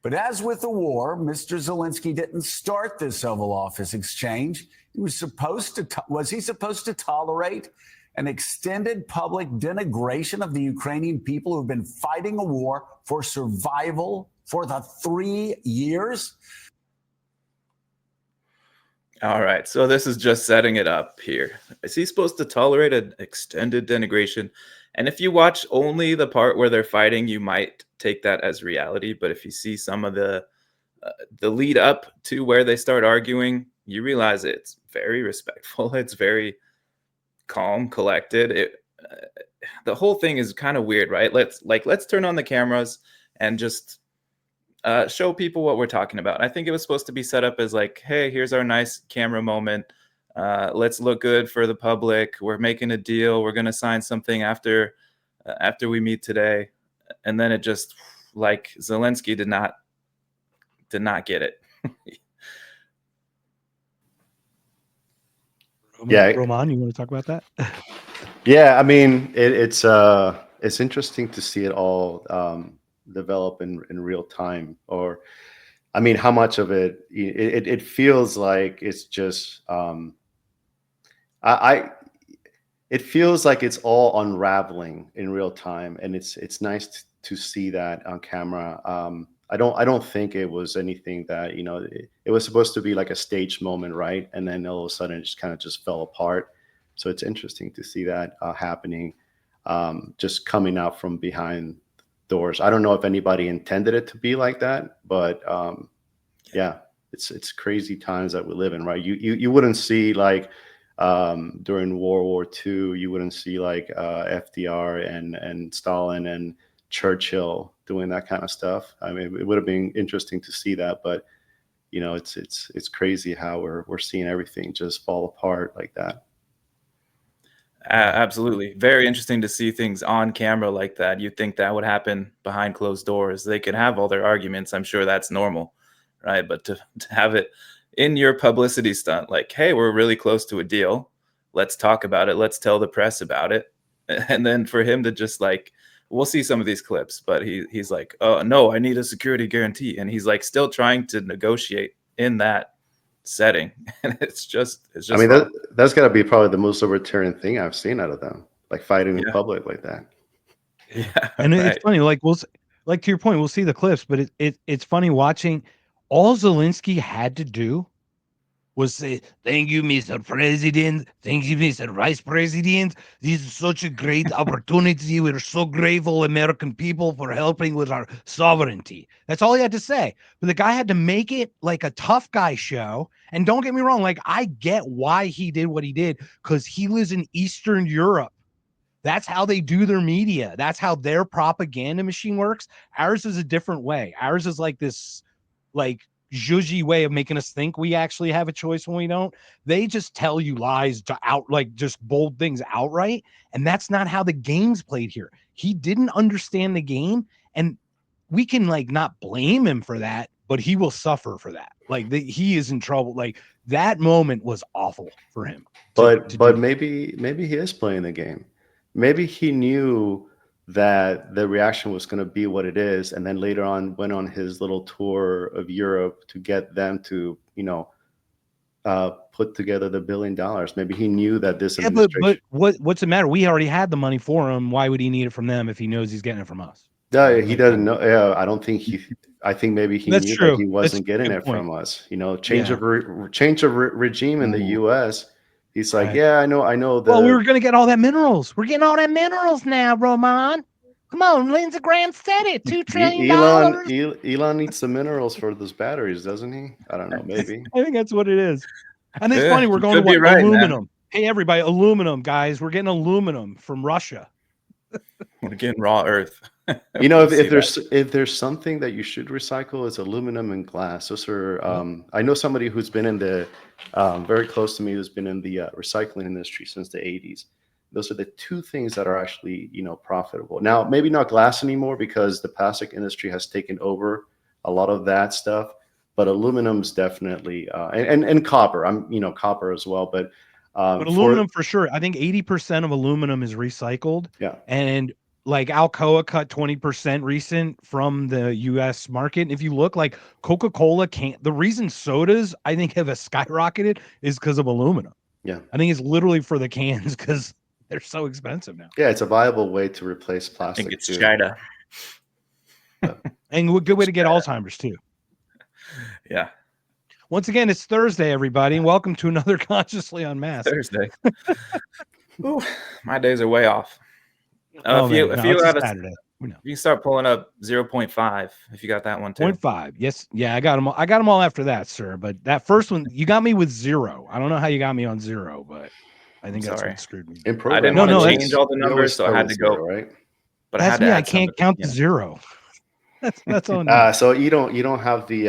But as with the war, Mr. Zelensky didn't start this Oval Office exchange. He was supposed to tolerate an extended public denigration of the Ukrainian people who've been fighting a war for survival for the 3 years? All right, so this is just setting it up here. Is he supposed to tolerate an extended denigration? And if you watch only the part where they're fighting, you might take that as reality. But if you see some of the lead up to where they start arguing, you realize it's very respectful. It's very calm, collected. The whole thing is kind of weird, right? Let's turn on the cameras and just show people what we're talking about. I think it was supposed to be set up as like, hey, here's our nice camera moment. Let's look good for the public. We're making a deal. We're going to sign something after we meet today. And then it just, like, Zelensky did not get it. Roman, you want to talk about that? Yeah, I mean, it's interesting to see it all develop in real time. Or, I mean, how much of it feels like it's just it feels like it's all unraveling in real time, and it's nice to see that on camera. I don't think it was anything that, it was supposed to be like a stage moment, right? And then all of a sudden it just kind of just fell apart. So it's interesting to see that happening, just coming out from behind doors. I don't know if anybody intended it to be like that, but yeah, it's crazy times that we live in, right? You wouldn't see, like, during World War II, you wouldn't see like FDR and Stalin and Churchill doing that kind of stuff. I mean, it would have been interesting to see that, but it's crazy how we're seeing everything just fall apart like that. Absolutely. Very interesting to see things on camera like that. You'd think that would happen behind closed doors. They can have all their arguments. I'm sure that's normal, right? But to have it in your publicity stunt, like, hey, we're really close to a deal. Let's talk about it. Let's tell the press about it. And then for him to just, like, we'll see some of these clips, but he's like, oh, no, I need a security guarantee. And he's like still trying to negotiate in that setting. And it's just I mean, that's got to be probably the most libertarian thing I've seen out of them, like fighting in public like that. Yeah. And it's funny, like, to your point, we'll see the clips, but it's funny watching. All Zelensky had to do was say, thank you, Mr. President. Thank you, Mr. Vice President. This is such a great opportunity. We're so grateful, American people, for helping with our sovereignty. That's all he had to say. But the guy had to make it like a tough guy show. And don't get me wrong, like, I get why he did what he did, because he lives in Eastern Europe. That's how they do their media. That's how their propaganda machine works. Ours is a different way. Ours is like this, like, zhuzhy way of making us think we actually have a choice when we don't. They just tell you lies to just bold things outright. And that's not how the game's played here. He didn't understand the game, and we can, like, not blame him for that, but he will suffer for that. Like, he is in trouble. Like, that moment was awful for him. But maybe he is playing the game. Maybe he knew that the reaction was going to be what it is, and then later on went on his little tour of Europe to get them to, put together the $1 billion. Maybe he knew that this administration. But what's the matter? We already had the money for him. Why would he need it from them if he knows he's getting it from us? No, he doesn't know. Yeah, I don't think I think maybe he knew that he wasn't getting it from us. Change of regime in the U.S. He's like, right. Yeah, I know. Well, we were going to get all that minerals. We're getting all that minerals now, Roman. Come on, Lindsey Graham said it. $2 trillion. Elon needs the minerals for those batteries, doesn't he? I don't know, maybe. I think that's what it is. And it's funny, we're going to aluminum. Man. Hey, everybody, aluminum, guys. We're getting aluminum from Russia. We're getting raw earth. If there's something that you should recycle, it's aluminum and glass. Those are I know somebody who's been in the very close to me, who's been in the recycling industry since the 80s. Those are the two things that are actually profitable. Now, maybe not glass anymore because the plastic industry has taken over a lot of that stuff, but aluminum's definitely and copper. Copper as well, but aluminum for sure. I think 80% of aluminum is recycled. Yeah, and like Alcoa cut 20% recent from the U.S. market. And if you look, like, Coca-Cola the reason sodas, I think, have skyrocketed is because of aluminum. Yeah. I think it's literally for the cans because they're so expensive now. Yeah, it's a viable way to replace plastic. I think it's China. And a good way to get Alzheimer's too. Yeah. Once again, it's Thursday, everybody. Welcome to another Consciously Unmasked. Thursday. Ooh, my days are way off. Saturday. You can start pulling up 0.5 if you got that one too. 0.5. Yes. Yeah, I got them all. I got them all after that, sir. But that first one, you got me with 0. I don't know how you got me on 0, but I think that's what screwed me. I didn't want to change all the numbers, so I had to go. Right. But that's me. I can't count to 0. That's on you. So you don't have the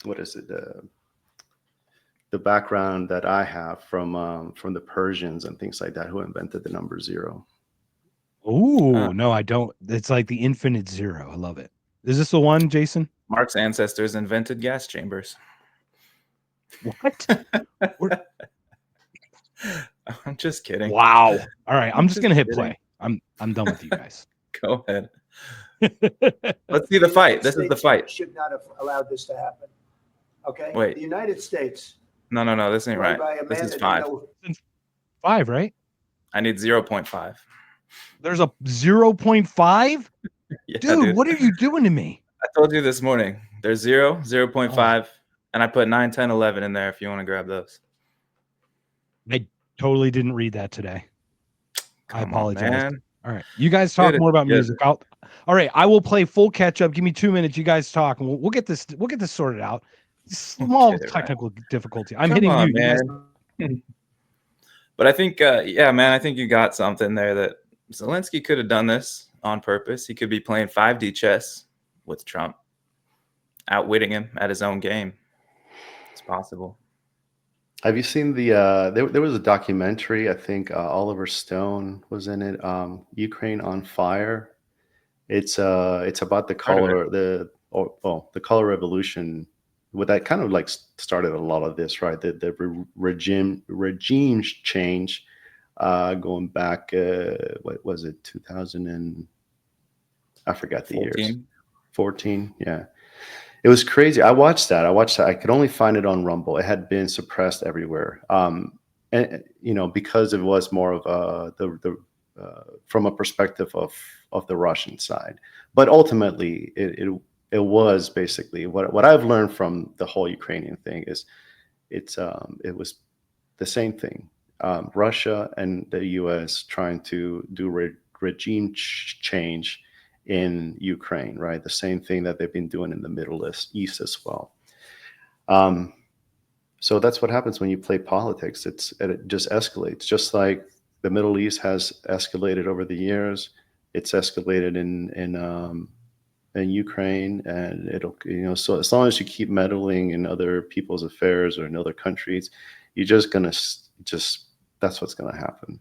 what is it, the background that I have from the Persians and things like that, who invented the number 0. Ooh, no, I don't. It's like the infinite zero. I love it. Is this the one, Jason? Mark's ancestors invented gas chambers. What? I'm just kidding. Wow. All right, I'm just gonna hit kidding. play. I'm done with you guys. Go ahead. Let's see the fight. This is the fight. Should not have allowed this to happen. Okay. Wait. The United States. No, this ain't run right. by a This man is that 5. didn't know- 5, right? I need 0.5. There's a 0.5? Yeah, Dude, what are you doing to me? I told you this morning. There's 0, 0.5, and I put 9, 10, 11 in there if you want to grab those. I totally didn't read that today. I apologize. Man. All right. You guys talk more about music. All right, I will play full catch up. Give me 2 minutes. You guys talk, and we'll get this sorted out. Small technical difficulty. I'm hitting you, man. But I think, yeah, man, I think you got something there that Zelensky could have done this on purpose. He could be playing 5D chess with Trump, outwitting him at his own game. It's possible. Have you seen the there was a documentary, I think Oliver Stone was in it, Ukraine on Fire. It's about the color the color revolution. What that kind of like started a lot of this, right? The regime change, going back, what was it, 2000 and I forgot the 14. years. 14, yeah. It was crazy. I watched that. I could only find it on Rumble. It had been suppressed everywhere. And because it was more of from a perspective of the Russian side. But ultimately, it was basically what I've learned from the whole Ukrainian thing is it was the same thing. Russia and the U.S. trying to do regime change in Ukraine, right? The same thing that they've been doing in the Middle East as well. So that's what happens when you play politics. It just escalates, just like the Middle East has escalated over the years. It's escalated in Ukraine, and it'll, so as long as you keep meddling in other people's affairs or in other countries, you're just gonna that's what's gonna happen.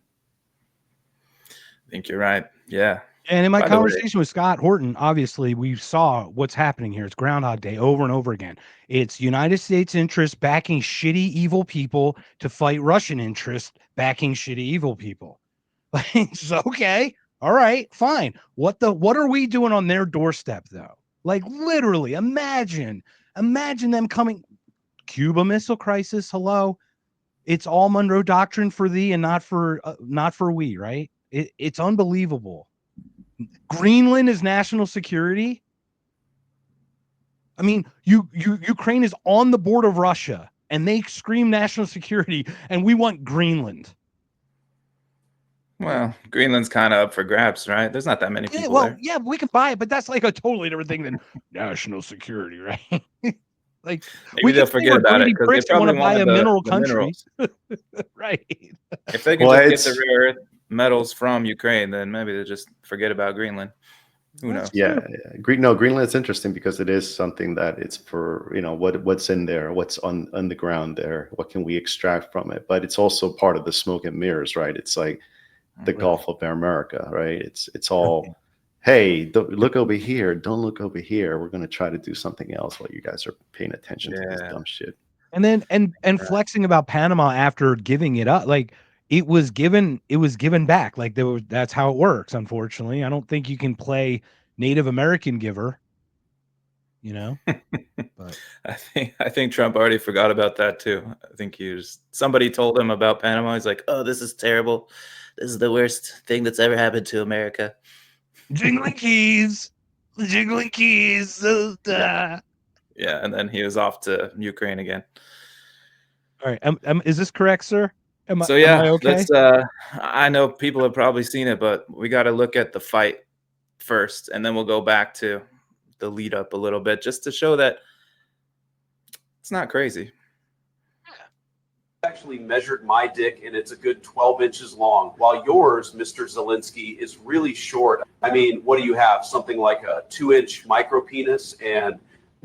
I think you're right. Yeah. And in my conversation with Scott Horton, obviously we saw what's happening here. It's Groundhog Day over and over again. It's United States interests backing shitty, evil people to fight Russian interests backing shitty, evil people. It's okay. All right, fine. What are we doing on their doorstep though? Like literally, imagine them coming. Cuba Missile Crisis. Hello, it's all Monroe Doctrine for thee and not for we. Right? It's unbelievable. Greenland is national security. I mean, Ukraine is on the border of Russia, and they scream national security, and we want Greenland. Well, Greenland's kind of up for grabs, right? There's not that many people there. Yeah, we can buy it, but that's like a totally different thing than national security, right? Like maybe they'll forget about it because they probably want to buy a mineral country, right? If they can just get the rare earth metals from Ukraine, then maybe they'll just forget about Greenland. Who knows? Yeah. Greenland's interesting because it is something that it's for, what's in there, what's on the ground there, what can we extract from it? But it's also part of the smoke and mirrors, right? It's like the Gulf of America, right? It's all, hey, don't look over here, don't look over here. We're going to try to do something else while you guys are paying attention to this dumb shit. And then and flexing about Panama after giving it up, like it was given back. Like that's how it works. Unfortunately, I don't think you can play Native American giver. But I think Trump already forgot about that too. I think somebody told him about Panama. He's like, "Oh, this is terrible. This is the worst thing that's ever happened to America." Jingling keys. Yeah, and then he was off to Ukraine again. All right, is this correct, sir? Am I okay? I know people have probably seen it, but we got to look at the fight first, and then we'll go back to the lead up a little bit, just to show that it's not crazy. actually measured my dick, and it's a good 12 inches long, while yours, Mr. Zelensky, is really short. I mean, what do you have? Something like a 2-inch micro penis, and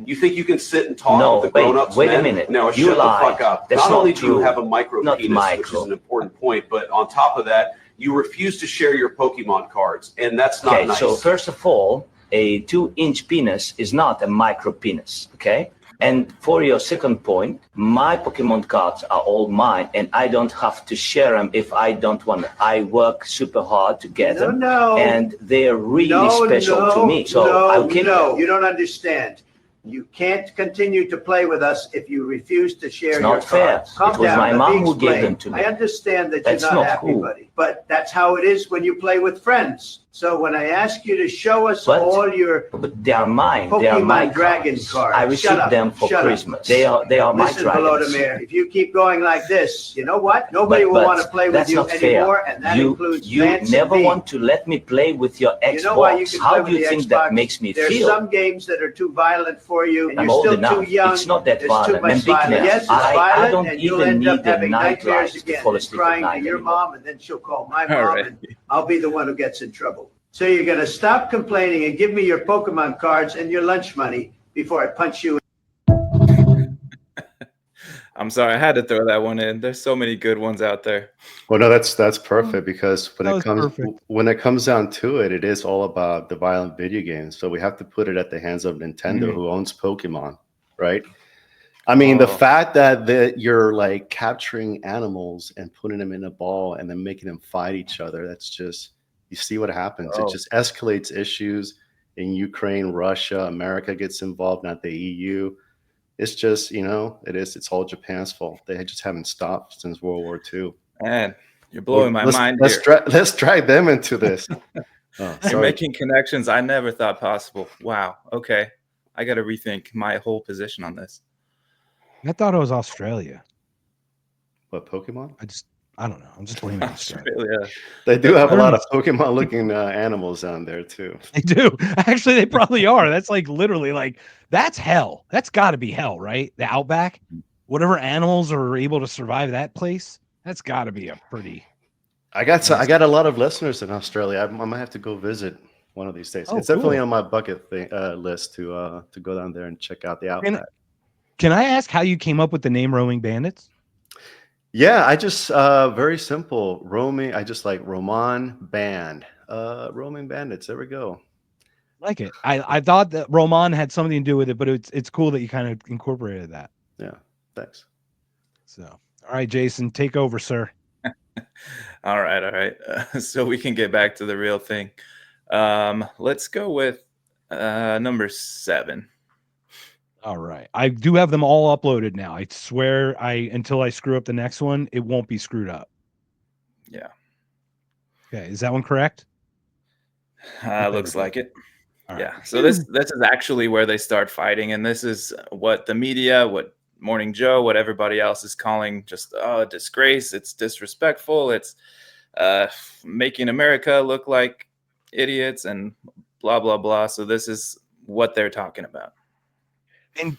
you think you can sit and talk with the grown-ups? Wait a minute. No, You shut lied. the fuck up. That's Not not only do you true. have a micro Not penis, micro. which is an important point, but on top of that, you refuse to share your Pokemon cards, and that's not Okay, nice. so first of all, a 2-inch penis is not a micro penis, okay? And for your second point, my Pokemon cards are all mine, and I don't have to share them if I don't want them. I work super hard to get them, and they're really special to me. So I'll keep them. You don't understand. You can't continue to play with us if you refuse to share It's your not fair. cards. Calm It was down, my let mom me who gave explain. them to me. I understand that That's you're not not happy, cool. buddy, but that's how it is when you play with friends. So when I ask you to show us all your But they are mine. They are Pokemon my Dragon cards. cards. I Shut received up. them for Shut up. Christmas. They are my Listen, dragons. Volodymyr, if you keep going like this, you know what? Nobody will But want to play with that's you not fair. anymore, and that includes You Vance never and me. want to let me play with your Xbox. You know why you can play How with do you the think Xbox? that makes me There's feel? some games that are too violent for you, and I'm you're old still enough. too young. It's not that There's violent. too much And big violence. man, Yes, it's I violent, don't and you'll even end up need a having nightmares nightlight to again, fall and asleep at crying night to your anymore. mom, and then she'll call my All mom, right. and I'll be the one who gets in trouble. So you're going to stop complaining and give me your Pokemon cards and your lunch money before I punch you. I'm sorry, I had to throw that one in. There's so many good ones out there. Well, no, that's perfect, because That was perfect. when it comes down to it, it is all about the violent video games. So we have to put it at the hands of Nintendo, who owns Pokemon, right? I mean, the fact that you're like capturing animals and putting them in a ball and then making them fight each other, that's just, you see what happens. It just escalates issues in Ukraine, Russia, America gets involved, not the EU. It's just, it's all Japan's fault. They just haven't stopped since World War II. Man, you're blowing my mind let's here. let's drag them into this. You're Sorry. making connections I never thought possible. Wow. Okay. I got to rethink my whole position on this. I thought it was Australia. What, Pokemon? I don't know. I'm just blaming Australia. Australia. They do have a lot of Pokemon-looking animals down there too. They do. Actually, they probably are. That's like literally like that's hell. That's got to be hell, right? The outback, whatever animals are able to survive that place, that's got to be a pretty. I got a lot of listeners in Australia. I might have to go visit one of these days. Oh, it's definitely cool. on my bucket list to go down there and check out the outback. Can I ask how you came up with the name Roaming Bandits? Yeah, I just very simple roaming. I just like Roman band, Roaming Bandits. There we go. Like it. I thought that Roman had something to do with it, but it's cool that you kind of incorporated that. Yeah, thanks. So, all right, Jason, take over, sir. All right. So we can get back to the real thing. Let's go with number 7. All right. I do have them all uploaded now. I swear until I screw up the next one, it won't be screwed up. Yeah. Okay. Is that one correct? Looks like it. All Yeah. right. So this is actually where they start fighting, and this is what the media, what Morning Joe, what everybody else is calling just a disgrace. It's disrespectful. It's making America look like idiots and blah blah blah. So this is what they're talking about.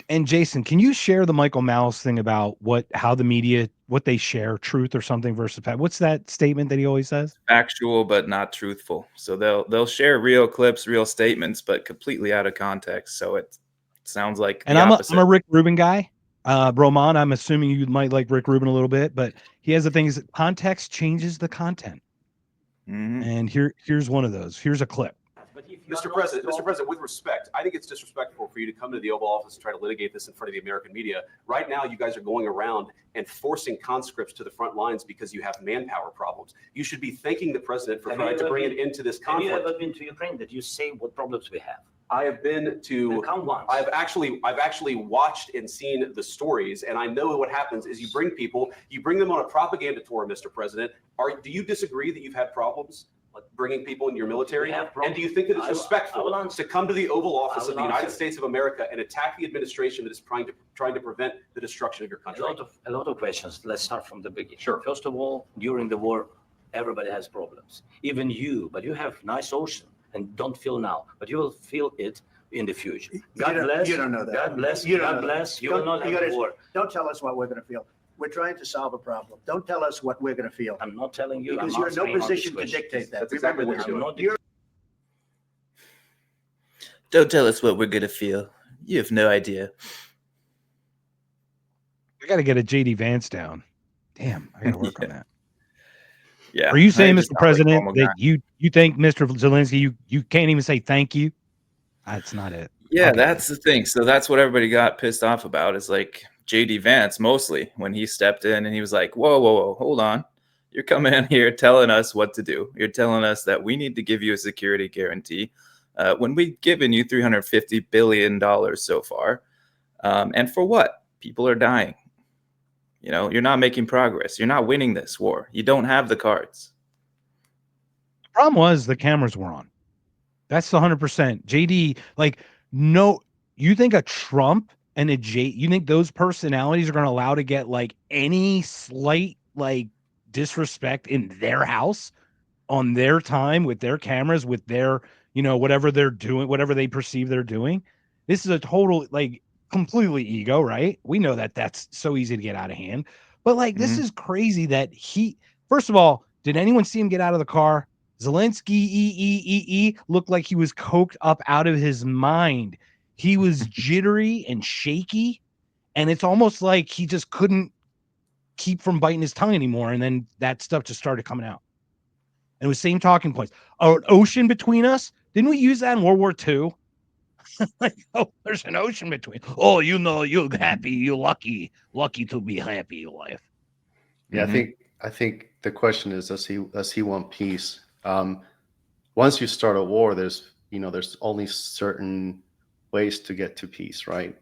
And Jason, can you share the Michael Mouse thing about how the media, what they share, truth or something versus what's that statement that he always says? Factual but not truthful. So they'll share real clips, real statements, but completely out of context. So it sounds like And the I'm opposite. a Rick Rubin guy. Roman, I'm assuming you might like Rick Rubin a little bit, but he has the things that context changes the content. Mm-hmm. And here's one of those. Here's a clip. Mr. President, with respect, I think it's disrespectful for you to come to the Oval Office and try to litigate this in front of the American media. Right now, you guys are going around and forcing conscripts to the front lines because you have manpower problems. You should be thanking the president for trying to bring it into this conflict. Have you ever been to Ukraine? Did you say what problems we have? I have been to. I've actually watched and seen the stories, and I know what happens is you bring them on a propaganda tour, Mr. President. Do you disagree that you've had problems bringing people in your military? And do you think that it's respectful to come to the Oval Office of the United States of America and attack the administration that is trying to prevent the destruction of your country? A lot of questions. Let's start from the beginning. Sure. First of all, during the war, everybody has problems. Even you, but you have nice ocean and don't feel now, but you will feel it in the future. God bless. You don't know that. God bless. You don't God know bless. that. You will not have war. Don't tell us what we're going to feel. We're trying to solve a problem. Don't tell us what we're going to feel. I'm not telling you. Because I'm you're in no answering all these position to questions. dictate that. That's exactly Remember what this. you're doing. You're Don't tell us what we're gonna feel. You have no idea. I got to get a JD Vance down. Damn, I got to work on that. Yeah. Are you saying, I just Mr. sound like a President, normal that guy. you think Mr. Zelensky, you can't even say thank you? That's not it. Yeah, Okay. that's the thing. So that's what everybody got pissed off about, is like JD Vance mostly, when he stepped in and he was like, whoa, hold on. You're coming in here telling us what to do. You're telling us that we need to give you a security guarantee when we've given you $350 billion so far. And for what? People are dying. You know, you're not making progress. You're not winning this war. You don't have the cards. The problem was the cameras were on. That's the 100%. JD, like, no, you think a Trump and a you think those personalities are going to allow to get like any slight like disrespect in their house on their time with their cameras, with their, you know, whatever they're doing, whatever they perceive they're doing? This is a total, like, completely ego, right? We know that that's so easy to get out of hand. But like, this is crazy that first of all, did anyone see him get out of the car? Zelensky looked like he was coked up out of his mind. He was jittery and shaky, and it's almost like he just couldn't keep from biting his tongue anymore. And then that stuff just started coming out. And it was same talking points. An ocean between us. Didn't we use that in World War II? Like, oh, there's an ocean between. Oh, you know, you're happy, you're lucky to be happy in life. Yeah, I think the question is, does he want peace? Once you start a war, there's only certain ways to get to peace, right?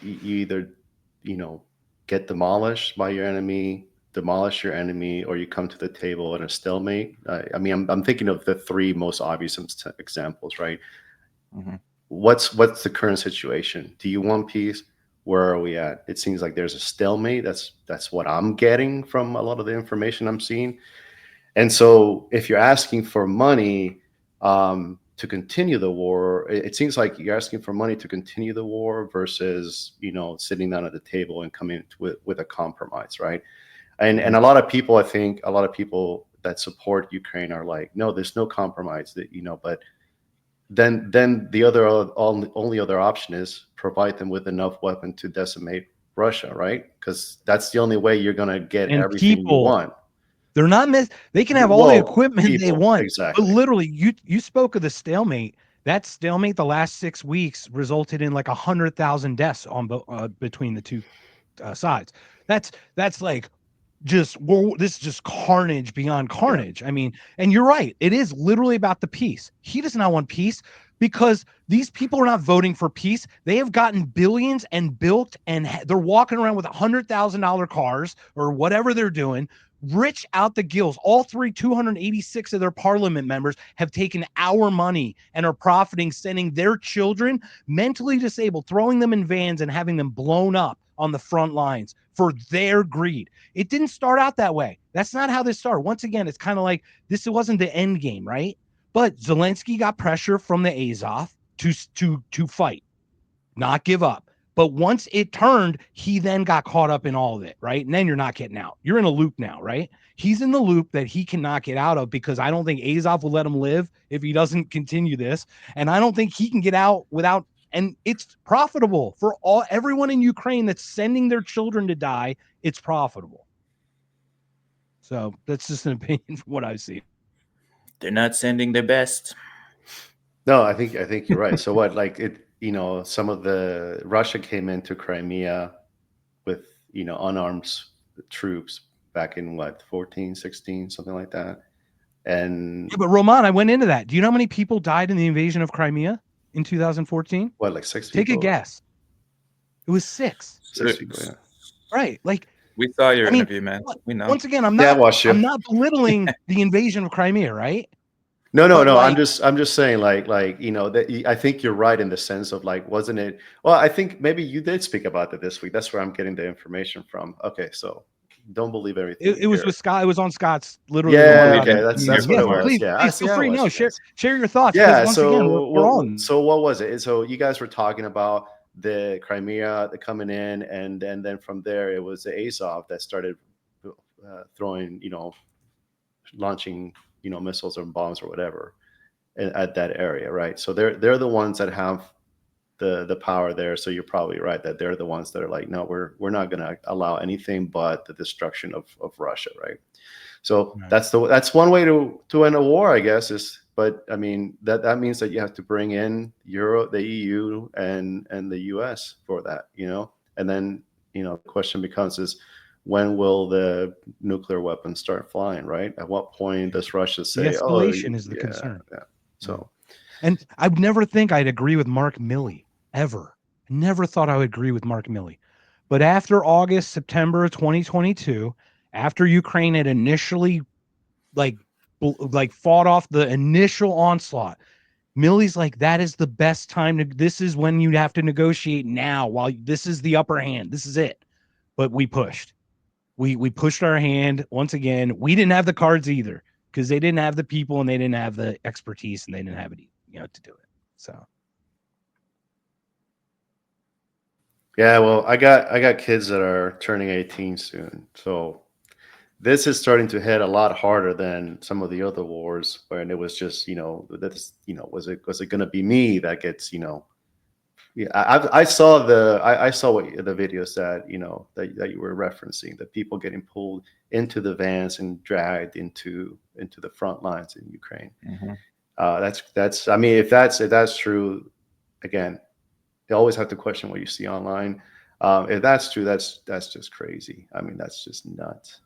You either, get demolished by your enemy, demolish your enemy, or you come to the table in a stalemate. I mean, I'm thinking of the three most obvious examples, right? What's the current situation? Do you want peace? Where are we at? It seems like there's a stalemate. That's what I'm getting from a lot of the information I'm seeing. And so if you're asking for money to continue the war, it seems like you're asking for money to continue the war versus, sitting down at the table and coming with a compromise, right? And a lot of people, I think, a lot of people that support Ukraine are like, no, there's no compromise, that but then the only other option is provide them with enough weapon to decimate Russia, right? Because that's the only way you're going to get everything you want. They're not they can have all the equipment they want. Exactly. But literally, you spoke of the stalemate. That stalemate the last 6 weeks resulted in like 100,000 deaths on between the two sides. That's like this is just carnage beyond carnage. Yeah. I mean, and you're right. It is literally about the peace. He does not want peace because these people are not voting for peace. They have gotten billions and built, and they're walking around with $100,000 cars or whatever they're doing, rich out the gills. All 286 of their parliament members have taken our money and are profiting, sending their children, mentally disabled, throwing them in vans and having them blown up on the front lines for their greed. It didn't start out that way. That's not how this started. Once again, it's kind of like this wasn't the end game, right? But Zelensky got pressure from the Azov to fight, not give up. But once it turned, he then got caught up in all of it, right? And then you're not getting out. You're in a loop now, right? He's in the loop that he cannot get out of, because I don't think Azov will let him live if he doesn't continue this. And I don't think he can get out without, and it's profitable for everyone in Ukraine that's sending their children to die. It's profitable. So that's just an opinion from what I've seen. They're not sending their best. No, I think you're right. So what, like it, some of the Russia came into Crimea with, unarmed troops back in 14, 16, something like that. And yeah, but Roman, I went into that. Do you know how many people died in the invasion of Crimea in 2014? What, like 6 people? Take a people? guess. It was 6. 6 people, yeah. Right. Like, we saw your interview, man. We know. Once again, I'm not belittling the invasion of Crimea, right? No. Like, I'm just saying, that I think you're right in the sense of wasn't it? Well, I think maybe you did speak about that this week. That's where I'm getting the information from. Okay, so don't believe everything. It was with Scott. It was on Scott's literally. Yeah, okay, that's what it was. Please, yeah, please feel free. Share your thoughts. Yeah. Once again, we're on. So what was it? So you guys were talking about the Crimea coming in, and then from there it was the Azov that started throwing, launching, missiles or bombs or whatever at that area, right? So they're the ones that have the power there. So you're probably right that they're the ones that are like, no, we're not going to allow anything but the destruction of Russia, right? So that's one way to end a war, I guess. But I mean that means that you have to bring in Europe, the EU, and the US for that, and then the question becomes is, when will the nuclear weapons start flying, right? At what point does Russia say, the escalation is the concern? Yeah. So, and I would never think I'd agree with Mark Milley ever. I never thought I would agree with Mark Milley. But after August, September of 2022, after Ukraine had initially like fought off the initial onslaught, Milley's like, that is the best time this is when you have to negotiate now, while this is the upper hand. This is it. But we pushed. We pushed our hand once again. We didn't have the cards either, because they didn't have the people and they didn't have the expertise and they didn't have it, to do it. So. Yeah, well, I got kids that are turning 18 soon. So this is starting to hit a lot harder than some of the other wars, where it was just, was it going to be me that gets, Yeah, I saw what the videos that that you were referencing, the people getting pulled into the vans and dragged into the front lines in Ukraine. Mm-hmm. That's I mean, if that's true, again, you always have to question what you see online. If that's true, that's just crazy. I mean, that's just nuts.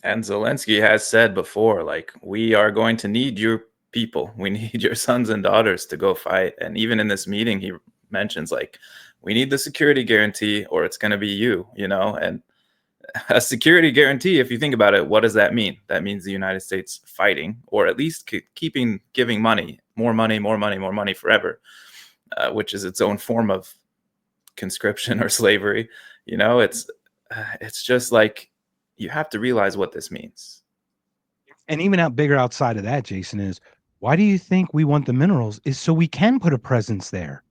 And Zelensky has said before, like, we are going to need your people. We need your sons and daughters to go fight. And even in this meeting, he mentions, like, we need the security guarantee or it's going to be you, and a security guarantee, if you think about it, what does that mean? That means the United States fighting, or at least giving money, more money forever, which is its own form of conscription or slavery. It's just like, you have to realize what this means. And even bigger outside of that, Jason, is, why do you think we want the minerals? Is so we can put a presence there.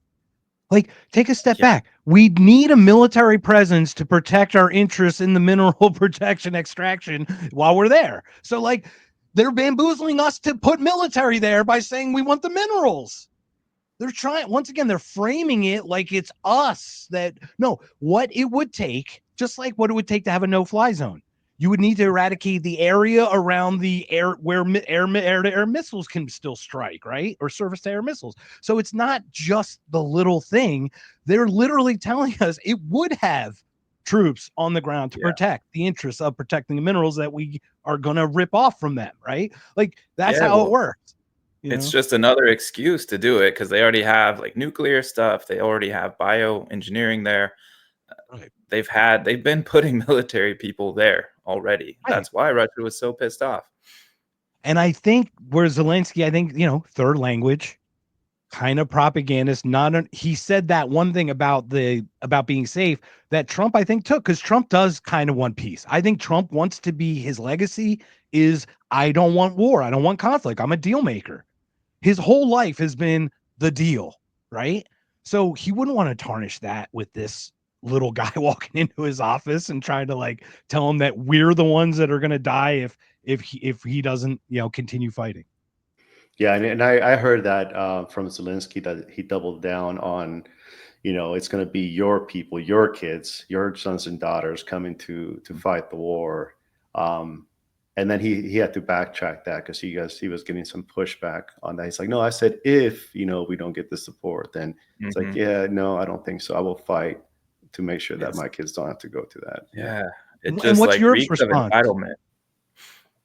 Like, take a step back. We need a military presence to protect our interests in the mineral protection extraction while we're there. So, like, they're bamboozling us to put military there by saying we want the minerals. They're trying, once again, they're framing it like it's us what it would take, just like what it would take to have a no-fly zone. You would need to eradicate the area around the air where air-to-air missiles can still strike, right? Or surface-to-air missiles. So it's not just the little thing. They're literally telling us it would have troops on the ground to protect the interests of protecting the minerals that we are going to rip off from them, right? Like, that's how it works. It's just another excuse to do it, because they already have, like, nuclear stuff. They already have bioengineering there. Right. They've been putting military people there already. Right. That's why Russia was so pissed off. And I think where Zelensky, third language, kind of propagandist. He said that one thing about being safe that Trump, I think, took, because Trump does kind of want peace. I think Trump wants to be, his legacy is, I don't want war. I don't want conflict. I'm a deal maker. His whole life has been the deal, right? So he wouldn't want to tarnish that with this little guy walking into his office and trying to, like, tell him that we're the ones that are going to die if he doesn't, continue fighting. Yeah, and I heard that from Zelensky, that he doubled down on, it's going to be your people, your kids, your sons and daughters coming to fight the war. And then he had to backtrack that, because he was getting some pushback on that. He's like, no, I said, if, we don't get the support, then it's like, yeah, no, I don't think so. I will fight to make sure that my kids don't have to go to that. Yeah. And what's Europe's response? Entitlement.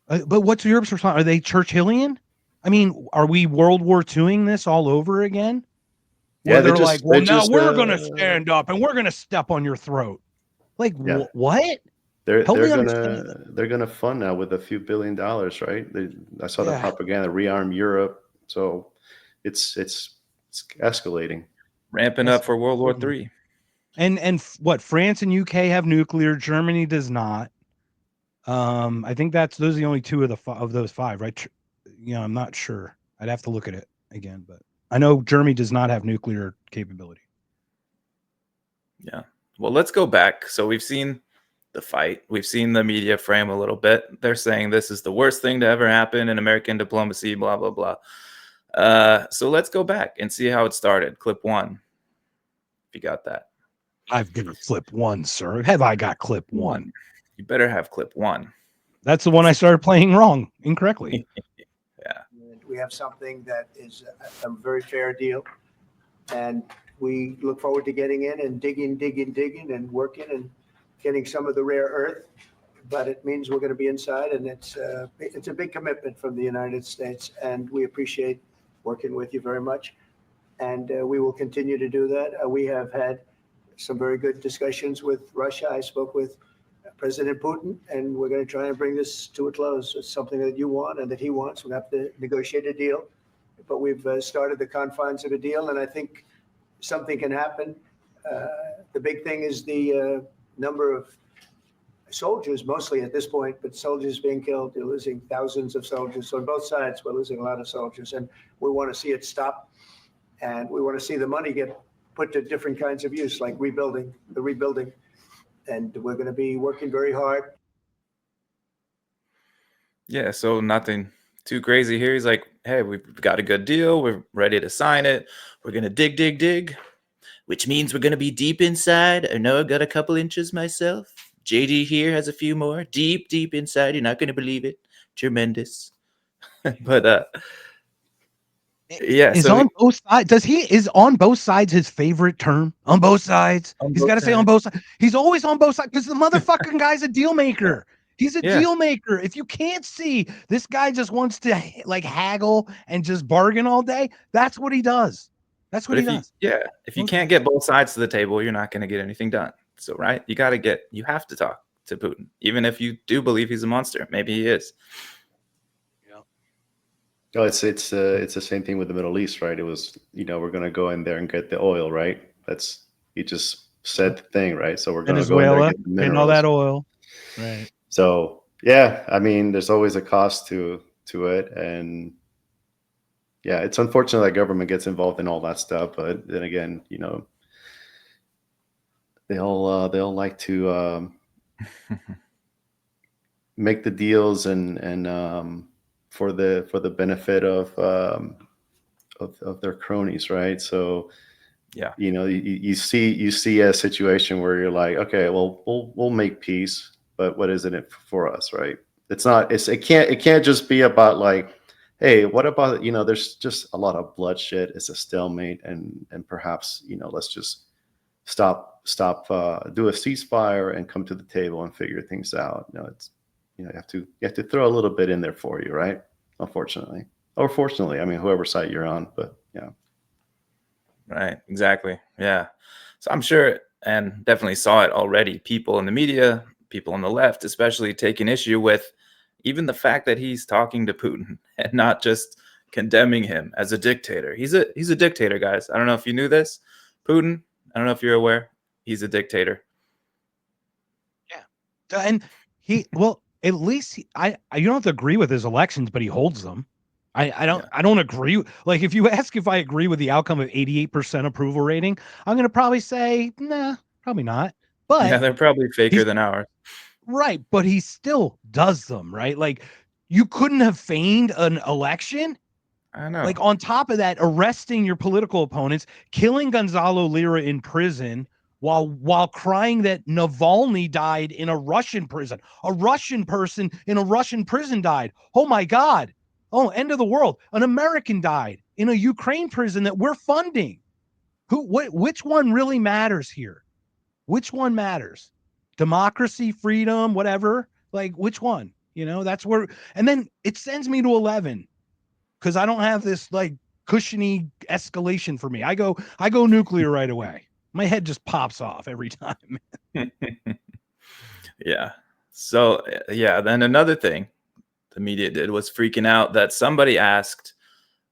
But what's Europe's response? Are they Churchillian? I mean, are we World War IIing this all over again? Where they're like, well, now we're going to stand up and we're going to step on your throat. Like, what? They're gonna fund now with a few $1 billion, right? I saw the propaganda, rearm Europe. So it's escalating, ramping up for World War III. And what, France and UK have nuclear, Germany does not. I think those are the only two of those five, right? I'm not sure. I'd have to look at it again, but I know Germany does not have nuclear capability. Well, let's go back. So we've seen the fight. We've seen the media frame a little bit. They're saying this is the worst thing to ever happen in American diplomacy, blah, blah, blah. So let's go back and see how it started. Clip 1. If you got that. I've got clip 1, sir. Have I got clip 1? You better have clip 1. That's the one I started playing wrong, incorrectly. Yeah. We have something that is a very fair deal. And we look forward to getting in and digging and working and getting some of the rare earth. But it means we're going to be inside, and it's a big commitment from the United States. And we appreciate working with you very much. And we will continue to do that. We have had some very good discussions with Russia. I spoke with President Putin, and we're going to try and bring this to a close. It's something that you want and that he wants. We have to negotiate a deal, but we've started the confines of a deal, and I think something can happen. The big thing is the number of soldiers, mostly at this point, but soldiers being killed. They're losing thousands of soldiers. So on both sides, we're losing a lot of soldiers, and we want to see it stop, and we want to see the money get put to different kinds of use, like rebuilding. And we're going to be working very hard. Yeah, so nothing too crazy here. He's like, hey, we've got a good deal. We're ready to sign it. We're going to dig, which means we're going to be deep inside. I know I've got a couple inches myself. JD here has a few more. Deep inside. You're not going to believe it. Tremendous. But yeah, is so on both sides. Is on both sides his favorite term? On both sides. He's got to say on both sides. He's always on both sides because the motherfucking guy's a deal maker. He's a deal maker. If you can't see, this guy just wants to like haggle and just bargain all day. That's what he does. That's what he does. If you can't get both sides to the table, you're not going to get anything done. So, right, you have to talk to Putin, even if you do believe he's a monster. Maybe he is. No, it's the same thing with the Middle East, right? It was, we're going to go in there and get the oil, right? You just said the thing, right? So we're going to go in there and get the minerals. And all that oil, right? So yeah, I mean, there's always a cost to it, and yeah, it's unfortunate that government gets involved in all that stuff. But then again, they'll like to make the deals and for the benefit of their cronies, right? So yeah, you see a situation where you're like, okay, well, we'll make peace, but what is it for us, right? It can't just be about like, hey, what about, there's just a lot of bloodshed. It's a stalemate, and perhaps, let's just stop, do a ceasefire and come to the table and figure things out. It's, you have to throw a little bit in there for you, right? Unfortunately, or fortunately, I mean, whoever side you're on, but yeah. Right. Exactly. Yeah. So I'm sure, and definitely saw it already. People in the media, people on the left, especially taking issue with even the fact that he's talking to Putin and not just condemning him as a dictator. He's a dictator, guys. I don't know if you knew this. Putin, I don't know if you're aware. He's a dictator. Yeah. And at least you don't have to agree with his elections, but he holds them. I don't agree. Like, if you ask if I agree with the outcome of 88% approval rating, I'm going to probably say, nah, probably not. But yeah, they're probably faker than ours. Right. But he still does them, right? Like, you couldn't have feigned an election. I know. Like, on top of that, arresting your political opponents, killing Gonzalo Lira in prison, while crying that Navalny died in a Russian prison. A Russian person in a Russian prison died. Oh my God. Oh, end of the world. An American died in a Ukraine prison that we're funding. Which one really matters here? Which one matters? Democracy, freedom, whatever. Like, which one? That's where, and then it sends me to 11 because I don't have this like cushiony escalation for me. I go nuclear right away. My head just pops off every time. Yeah. So, yeah. Then another thing the media did was freaking out that somebody asked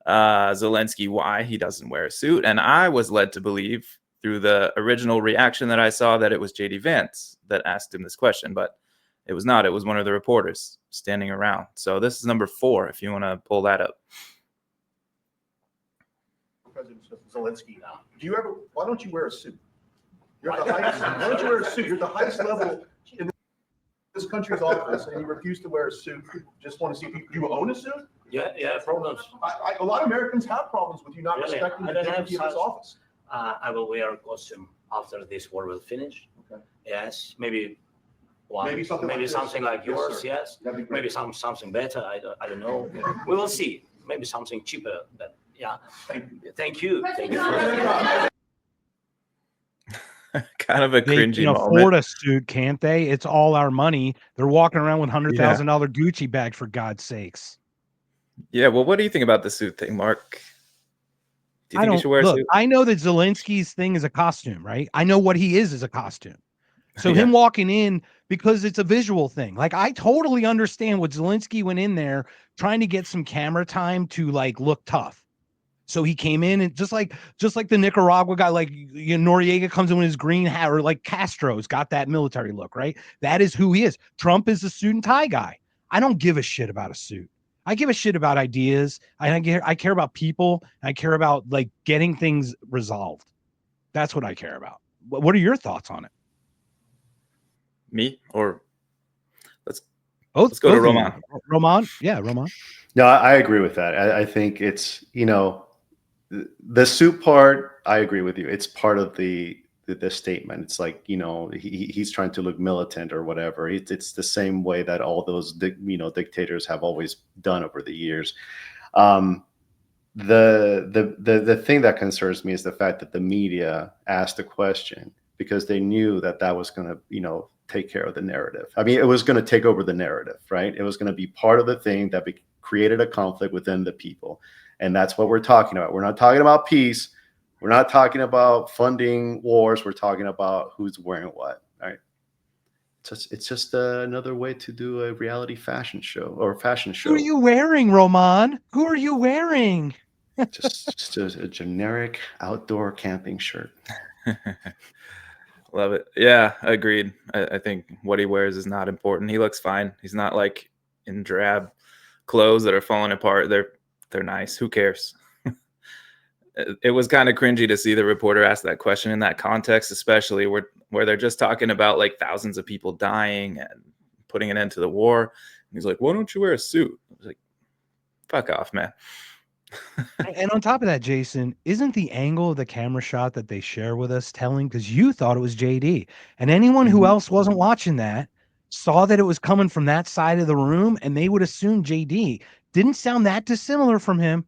Zelensky why he doesn't wear a suit. And I was led to believe through the original reaction that I saw that it was JD Vance that asked him this question, but it was not. It was one of the reporters standing around. So this is number 4, if you want to pull that up. President Zelensky, why don't you wear a suit? You're at the highest, why don't you wear a suit? You're at the highest level in this country's office, and you refuse to wear a suit. Just want to see people. You own a suit? Yeah, problems. A lot of Americans have problems with you not Really? respecting I the don't have dignity of this such- office. I will wear a costume after this war will finish. Okay. Yes, maybe one, Maybe something like this. something like Yes, yours. sir. Yes, That'd be great. maybe something better. I don't know. We will see. Maybe something cheaper. But yeah, thank you. Thank you. Kind of a They cringy can afford moment. a suit, can't they? It's all our money. They're walking around with $100,000 Gucci bags, for God's sakes. Yeah. Well, what do you think about the suit thing, Mark? Do you I think you don't should wear a look. suit? I know that Zelensky's thing is a costume, right? I know what he is as a costume. So Yeah. him walking in, because it's a visual thing. Like, I totally understand what Zelensky went in there trying to get some camera time to like look tough. So he came in and just like the Nicaragua guy, like Noriega comes in with his green hat, or like Castro's got that military look, right? That is who he is. Trump is the suit and tie guy. I don't give a shit about a suit. I give a shit about ideas. I care about people. I care about like getting things resolved. That's what I care about. What are your thoughts on it? Me or let's Let's go to Roman. Roman, yeah, Roman. No, I agree with that. I think it's, the suit part, I agree with you. It's part of the statement. It's like, he's trying to look militant or whatever. It's the same way that all those dictators have always done over the years. The thing that concerns me is the fact that the media asked a question because they knew that was going to, take care of the narrative. I mean, it was going to take over the narrative, right? It was going to be part of the thing that created a conflict within the people. And that's what we're talking about. We're not talking about peace. We're not talking about funding wars. We're talking about who's wearing what, right? It's just another way to do a reality fashion show or fashion show. Who are you wearing, Roman? Who are you wearing? just a generic outdoor camping shirt. Love it. Yeah, agreed. I think what he wears is not important. He looks fine. He's not like in drab clothes that are falling apart. They're nice. Who cares? It was kind of cringy to see the reporter ask that question in that context, especially where they're just talking about like thousands of people dying and putting an end to the war. And he's like, "Why don't you wear a suit?" I was like, "Fuck off, man." And on top of that, Jason, isn't the angle of the camera shot that they share with us telling? Because you thought it was JD, and anyone who else wasn't watching that saw that it was coming from that side of the room, and they would assume JD. Didn't sound that dissimilar from him.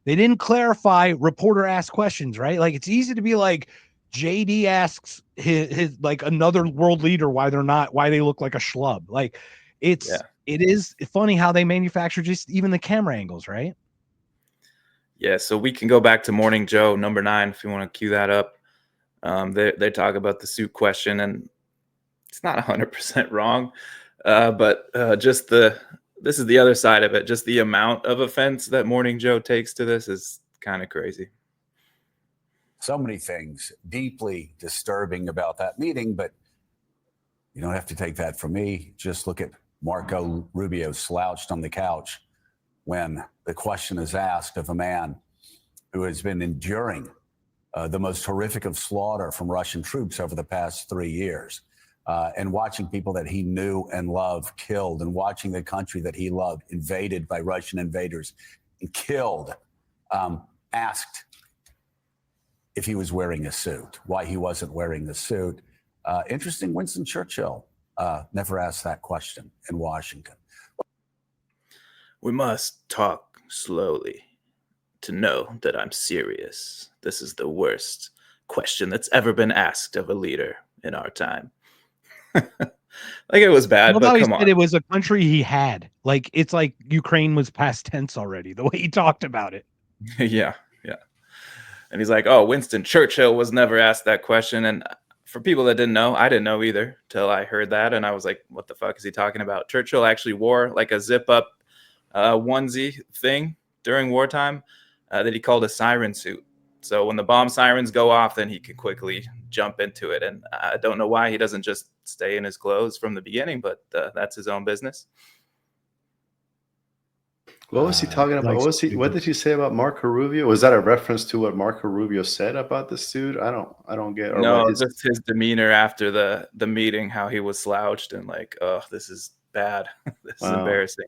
They didn't clarify. Reporter asked questions, right? Like, it's easy to be like, JD asks his like another world leader why they look like a schlub. Like, it is funny how they manufacture just even the camera angles, right? Yeah, so we can go back to Morning Joe number 9 if you want to cue that up. They talk about the suit question, and it's not 100% wrong, but this is the other side of it. Just the amount of offense that Morning Joe takes to this is kind of crazy. So many things deeply disturbing about that meeting, but you don't have to take that from me. Just look at Marco Rubio slouched on the couch when the question is asked of a man who has been enduring the most horrific of slaughter from Russian troops over the past 3 years, and watching people that he knew and loved killed, and watching the country that he loved invaded by Russian invaders and killed, asked if he was wearing a suit, why he wasn't wearing the suit. Interesting, Winston Churchill never asked that question in Washington. We must talk slowly to know that I'm serious. This is the worst question that's ever been asked of a leader in our time. Like, it was bad, Well, but he come said on. it was a country he had. Like, it's like Ukraine was past tense already, the way he talked about it. Yeah. And he's like, "Oh, Winston Churchill was never asked that question." And for people that didn't know, I didn't know either till I heard that. And I was like, what the fuck is he talking about? Churchill actually wore like a zip up onesie thing during wartime that he called a siren suit. So when the bomb sirens go off, then he can quickly jump into it. And I don't know why he doesn't just stay in his clothes from the beginning, but that's his own business. What was he talking about? What did he say about Marco Rubio? Was that a reference to what Marco Rubio said about this dude? I don't get. Or No, what his, just his demeanor after the meeting, how he was slouched and like, oh, this is bad. This is embarrassing.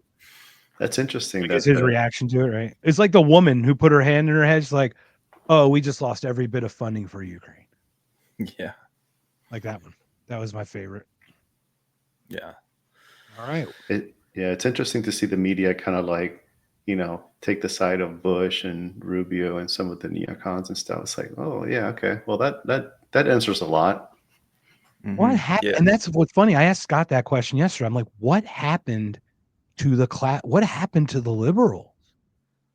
That's interesting. That's his reaction to it, right? It's like the woman who put her hand in her head. She's like, "Oh, we just lost every bit of funding for Ukraine." Yeah, like that one. That was my favorite. Yeah. All right. It's interesting to see the media kind of like, take the side of Bush and Rubio and some of the neocons and stuff. It's like, oh yeah, okay. Well, that answers a lot. What happened? And that's what's funny. I asked Scott that question yesterday. I'm like, what happened to the class? What happened to the liberals?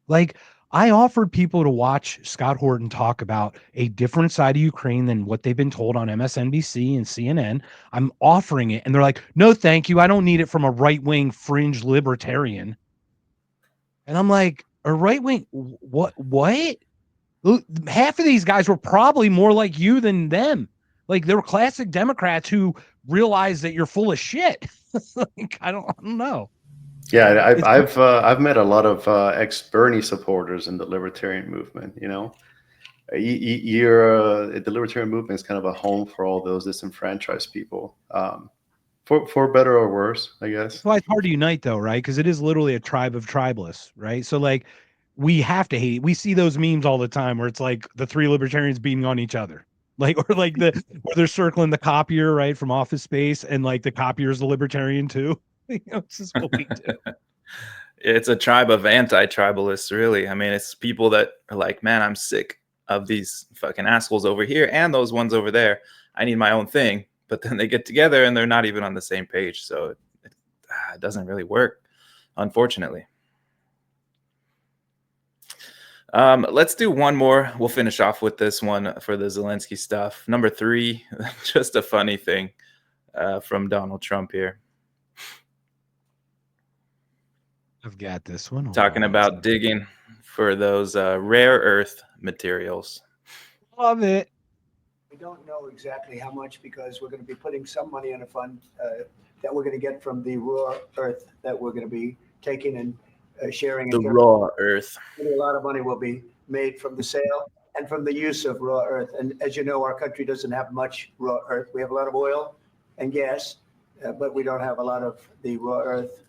Like, I offered people to watch Scott Horton talk about a different side of Ukraine than what they've been told on MSNBC and CNN. I'm offering it, and they're like, no, thank you. I don't need it from a right-wing fringe libertarian. And I'm like, a right-wing, what? Half of these guys were probably more like you than them. Like, they were classic Democrats who realize that you're full of shit. Like, I don't know. Yeah, I've met a lot of ex-Bernie supporters in the libertarian movement. The libertarian movement is kind of a home for all those disenfranchised people, for better or worse, I guess. That's why it's hard to unite, though, right? Because it is literally a tribe of tribalists, right? So, like, we have to hate. We see those memes all the time where it's like the three libertarians beating on each other, like, or like where they're circling the copier, right, from Office Space, and like the copier is the libertarian too. It's just what we do. It's a tribe of anti-tribalists, really. I mean, it's people that are like, man, I'm sick of these fucking assholes over here and those ones over there. I need my own thing. But then they get together and they're not even on the same page. So it doesn't really work, unfortunately. Let's do one more. We'll finish off with this one for the Zelensky stuff. Number 3, just a funny thing from Donald Trump here. I've got this one. Talking about digging for those rare earth materials. Love it. We don't know exactly how much because we're going to be putting some money in a fund that we're going to get from the raw earth that we're going to be taking and sharing. The raw earth. A lot of money will be made from the sale and from the use of raw earth. And as you know, our country doesn't have much raw earth. We have a lot of oil and gas, but we don't have a lot of the raw earth.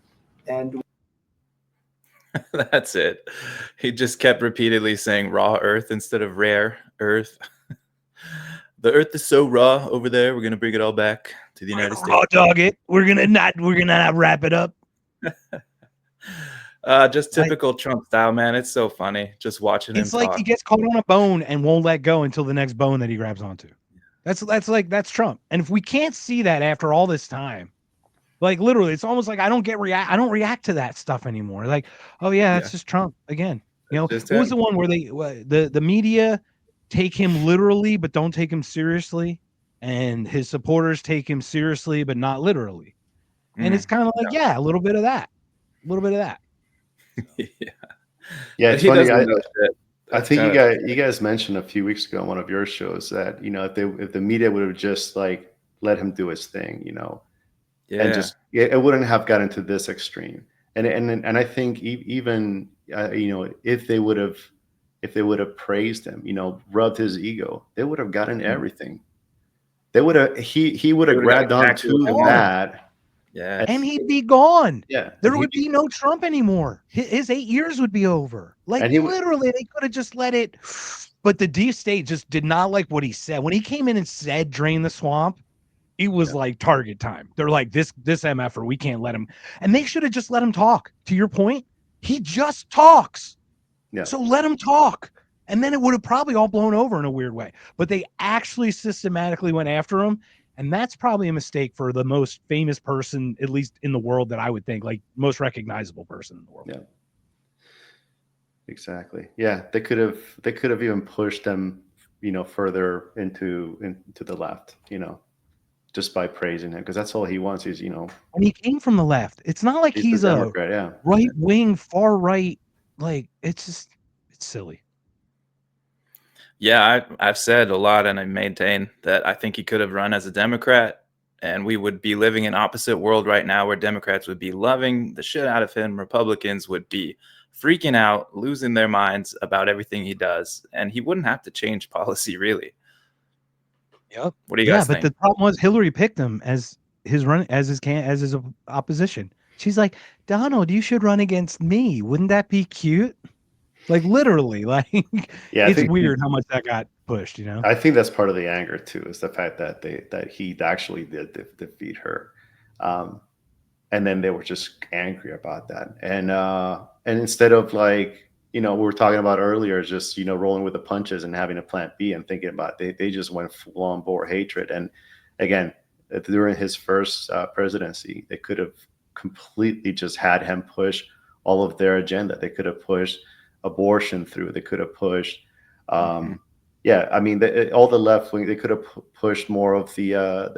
And that's it. He just kept repeatedly saying raw earth instead of rare earth. The earth is so raw over there. We're gonna bring it all back to the United States. Raw dog it. We're gonna not wrap it up. Just typical Trump style, man. It's so funny just watching him. It's like talk. he gets caught on a bone and won't let go until the next bone that he grabs onto. That's Trump. And if we can't see that after all this time, like literally, it's almost like I don't react to that stuff anymore. Like, oh yeah, that's just Trump again. What was the one where the media take him literally but don't take him seriously, and his supporters take him seriously but not literally? And it's kind of like, a little bit of that. Yeah, it's funny. I think you guys mentioned a few weeks ago on one of your shows that if the media would have just like let him do his thing, and just it wouldn't have gotten to this extreme. And I think even if they would have praised him, rubbed his ego, they would have gotten everything. They would have he would have grabbed onto that. Yeah. And he'd be gone. Yeah. There would be no Trump anymore. His 8 years would be over. Like literally, they could have just let it. But the deep state just did not like what he said. When he came in and said drain the swamp, it was like target time. They're like, this MFer, we can't let him. And they should have just let him talk. To your point, he just talks. Yeah. So let him talk. And then it would have probably all blown over in a weird way. But they actually systematically went after him. And that's probably a mistake for the most famous person, at least in the world, that I would think, like most recognizable person in the world. Yeah. Exactly. Yeah. They could have even pushed them, further into the left, just by praising him, because that's all he wants is, And he came from the left. It's not like he's a Democrat, right wing, far right. Like it's silly. Yeah, I've said a lot, and I maintain that I think he could have run as a Democrat, and we would be living in opposite world right now, where Democrats would be loving the shit out of him, Republicans would be freaking out, losing their minds about everything he does, and he wouldn't have to change policy, really. Yep. What do you guys think? But the problem was Hillary picked him as his opposition. She's like, Donald, you should run against me. Wouldn't that be cute? Like literally, like Yeah, it's weird how much that got pushed, you know. I think that's part of the anger too, is the fact that he actually did defeat her, and then they were just angry about that. And instead of, like, we were talking about earlier, just rolling with the punches and having a plan B and thinking about they just went full on board hatred. And again, during his first presidency, they could have completely just had him push all of their agenda. They could have pushed abortion through. They could have pushed, yeah. I mean, all the left wing. They could have pushed more of the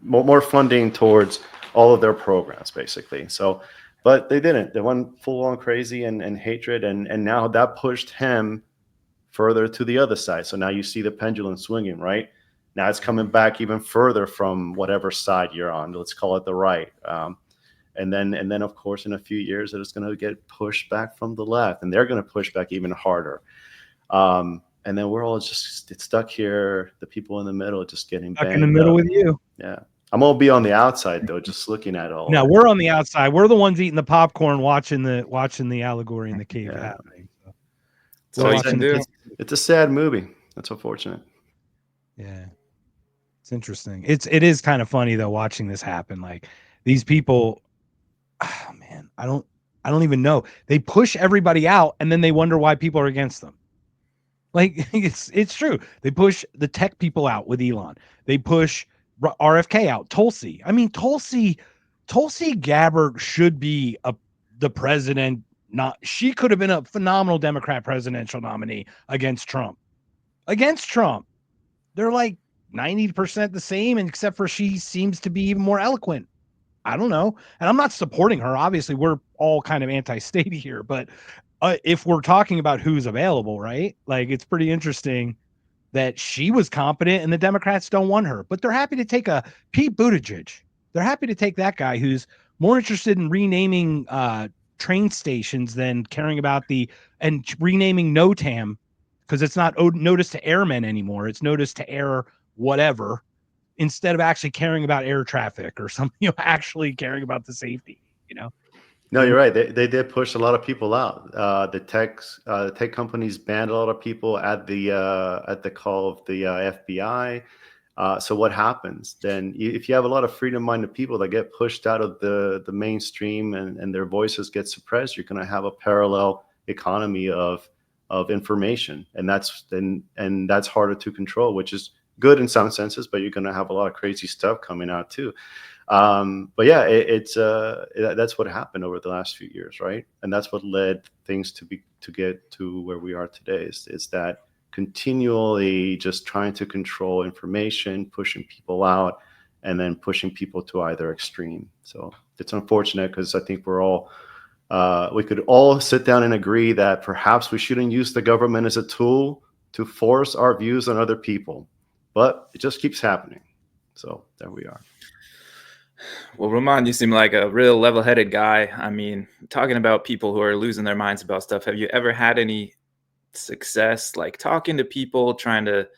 more funding towards all of their programs, basically. So, but they didn't. They went full on crazy and hatred, and now that pushed him further to the other side. So now you see the pendulum swinging, right? Now it's coming back even further from whatever side you're on. Let's call it the right. And then of course, in a few years, it's going to get pushed back from the left, and they're going to push back even harder. And then we're all just stuck here. The people in the middle just getting stuck in the middle with you. Yeah, I'm gonna be on the outside though, just looking at it all. No, we're on the outside. We're the ones eating the popcorn, watching the allegory in the cave happening. So it's a sad movie. That's unfortunate. Yeah, it's interesting. It is kind of funny though, watching this happen. Like these people. Oh, man, I don't even know. They push everybody out, and then they wonder why people are against them. Like it's true. They push the tech people out with Elon. They push RFK out. Tulsi. I mean, Tulsi Gabbard should be the president. She could have been a phenomenal Democrat presidential nominee against Trump. They're like 90% the same, and except for she seems to be even more eloquent. I don't know. And I'm not supporting her. Obviously, we're all kind of anti-state here. But if we're talking about who's available, right? Like, it's pretty interesting that she was competent and the Democrats don't want her. But they're happy to take a Pete Buttigieg. They're happy to take that guy who's more interested in renaming train stations than caring about and renaming NOTAM, because it's not notice to airmen anymore. It's notice to air whatever, instead of actually caring about air traffic or something, actually caring about the safety, No, you're right. They did push a lot of people out. The tech companies banned a lot of people at the call of the FBI. So what happens then? If you have a lot of freedom-minded people that get pushed out of the mainstream and their voices get suppressed, you're going to have a parallel economy of information, and that's harder to control, which is good in some senses, but you're going to have a lot of crazy stuff coming out too. But yeah, that's what happened over the last few years, right? And that's what led things to get to where we are today. Is that continually just trying to control information, pushing people out, and then pushing people to either extreme. So it's unfortunate, because I think we could all sit down and agree that perhaps we shouldn't use the government as a tool to force our views on other people. But it just keeps happening. So there we are. Well, Roman, you seem like a real level-headed guy. I mean, talking about people who are losing their minds about stuff, have you ever had any success, like talking to people, trying to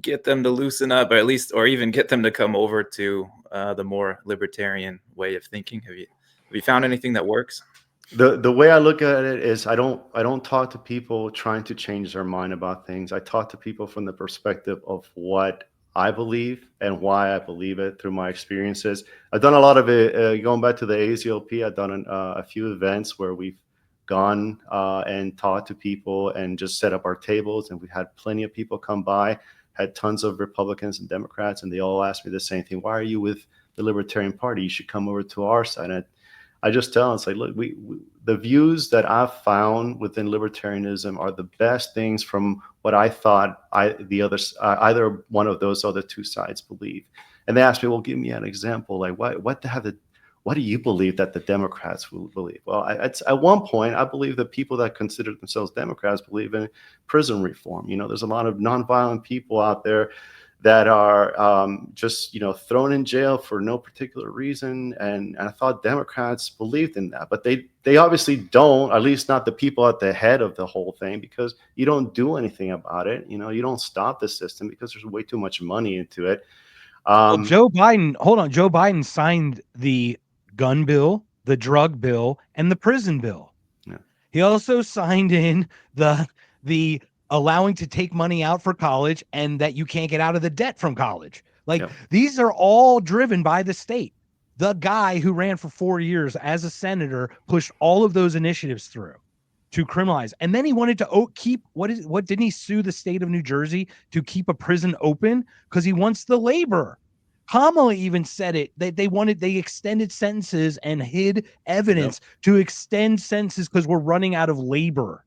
get them to loosen up, or even get them to come over to the more libertarian way of thinking? Have you found anything that works? The way I look at it is I don't talk to people trying to change their mind about things. I talk to people from the perspective of what I believe and why I believe it through my experiences. I've done a lot of it going back to the AZLP. I've done a few events where we've gone and talked to people and just set up our tables, and we had plenty of people come by, had tons of Republicans and Democrats, and they all asked me the same thing. Why are you with the Libertarian Party? You should come over to our side. And I just tell them, it's like, look, the views that I've found within libertarianism are the best things from what I thought either one of those other two sides believe. And they asked me, well, give me an example. Like, what do you believe that the Democrats will believe? Well, at one point, I believe that people that consider themselves Democrats believe in prison reform. There's a lot of nonviolent people out there that are just, you know, thrown in jail for no particular reason. And I thought Democrats believed in that, but they obviously don't, at least not the people at the head of the whole thing, because you don't do anything about it. You know, you don't stop the system because there's way too much money into it. Well, Joe Biden signed the gun bill, the drug bill, and the prison bill. Yeah. He also signed in the allowing to take money out for college and that you can't get out of the debt from college. Like, these are all driven by the state. The guy who ran for 4 years as a senator pushed all of those initiatives through to criminalize. And then he wanted to keep what didn't he sue the state of New Jersey to keep a prison open because he wants the labor. Kamala even said it, that they extended sentences and hid evidence to extend sentences because we're running out of labor,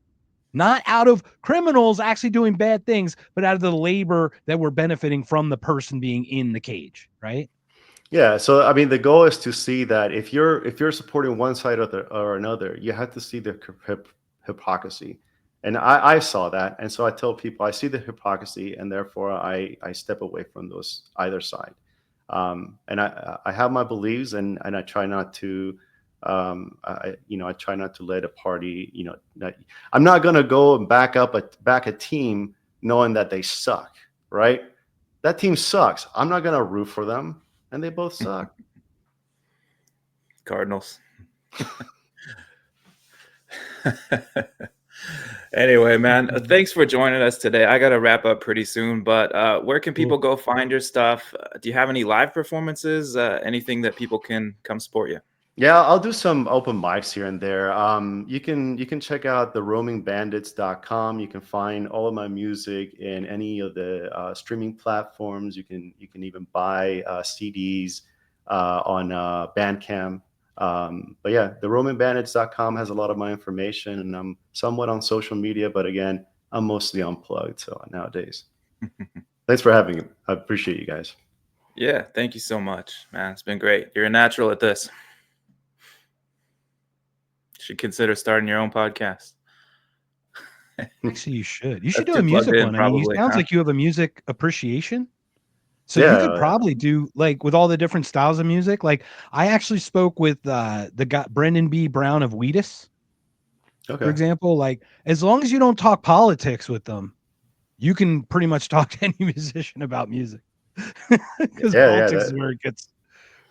not out of criminals actually doing bad things, but out of the labor that we're benefiting from the person being in the cage. Right. Yeah. So, I mean, the goal is to see that if you're supporting one side or another, you have to see the hypocrisy. And I saw that. And so I tell people I see the hypocrisy, and therefore I step away from those either side. And I have my beliefs, and I try not to, I try not to let a party, I'm not going to go and back a team knowing that they suck, right? That team sucks. I'm not going to root for them, and they both suck. Cardinals. Anyway, man, thanks for joining us today. I got to wrap up pretty soon, but where can people go find your stuff? Do you have any live performances? Anything that people can come support you? Yeah, I'll do some open mics here and there. You can check out the roamingbandits.com. You can find all of my music in any of the streaming platforms. You can even buy CDs on Bandcamp. But yeah, the roamingbandits.com has a lot of my information, and I'm somewhat on social media, but again, I'm mostly unplugged. So nowadays, thanks for having me. I appreciate you guys. Yeah. Thank you so much, man. It's been great. You're a natural at this. Should consider starting your own podcast. Actually, you should do a music one. I mean, it sounds like you have a music appreciation. So you could probably do, like, with all the different styles of music. Like, I actually spoke with the guy Brendan B. Brown of Wheatus, for example. Like, as long as you don't talk politics with them, you can pretty much talk to any musician about music. Because politics is where it gets.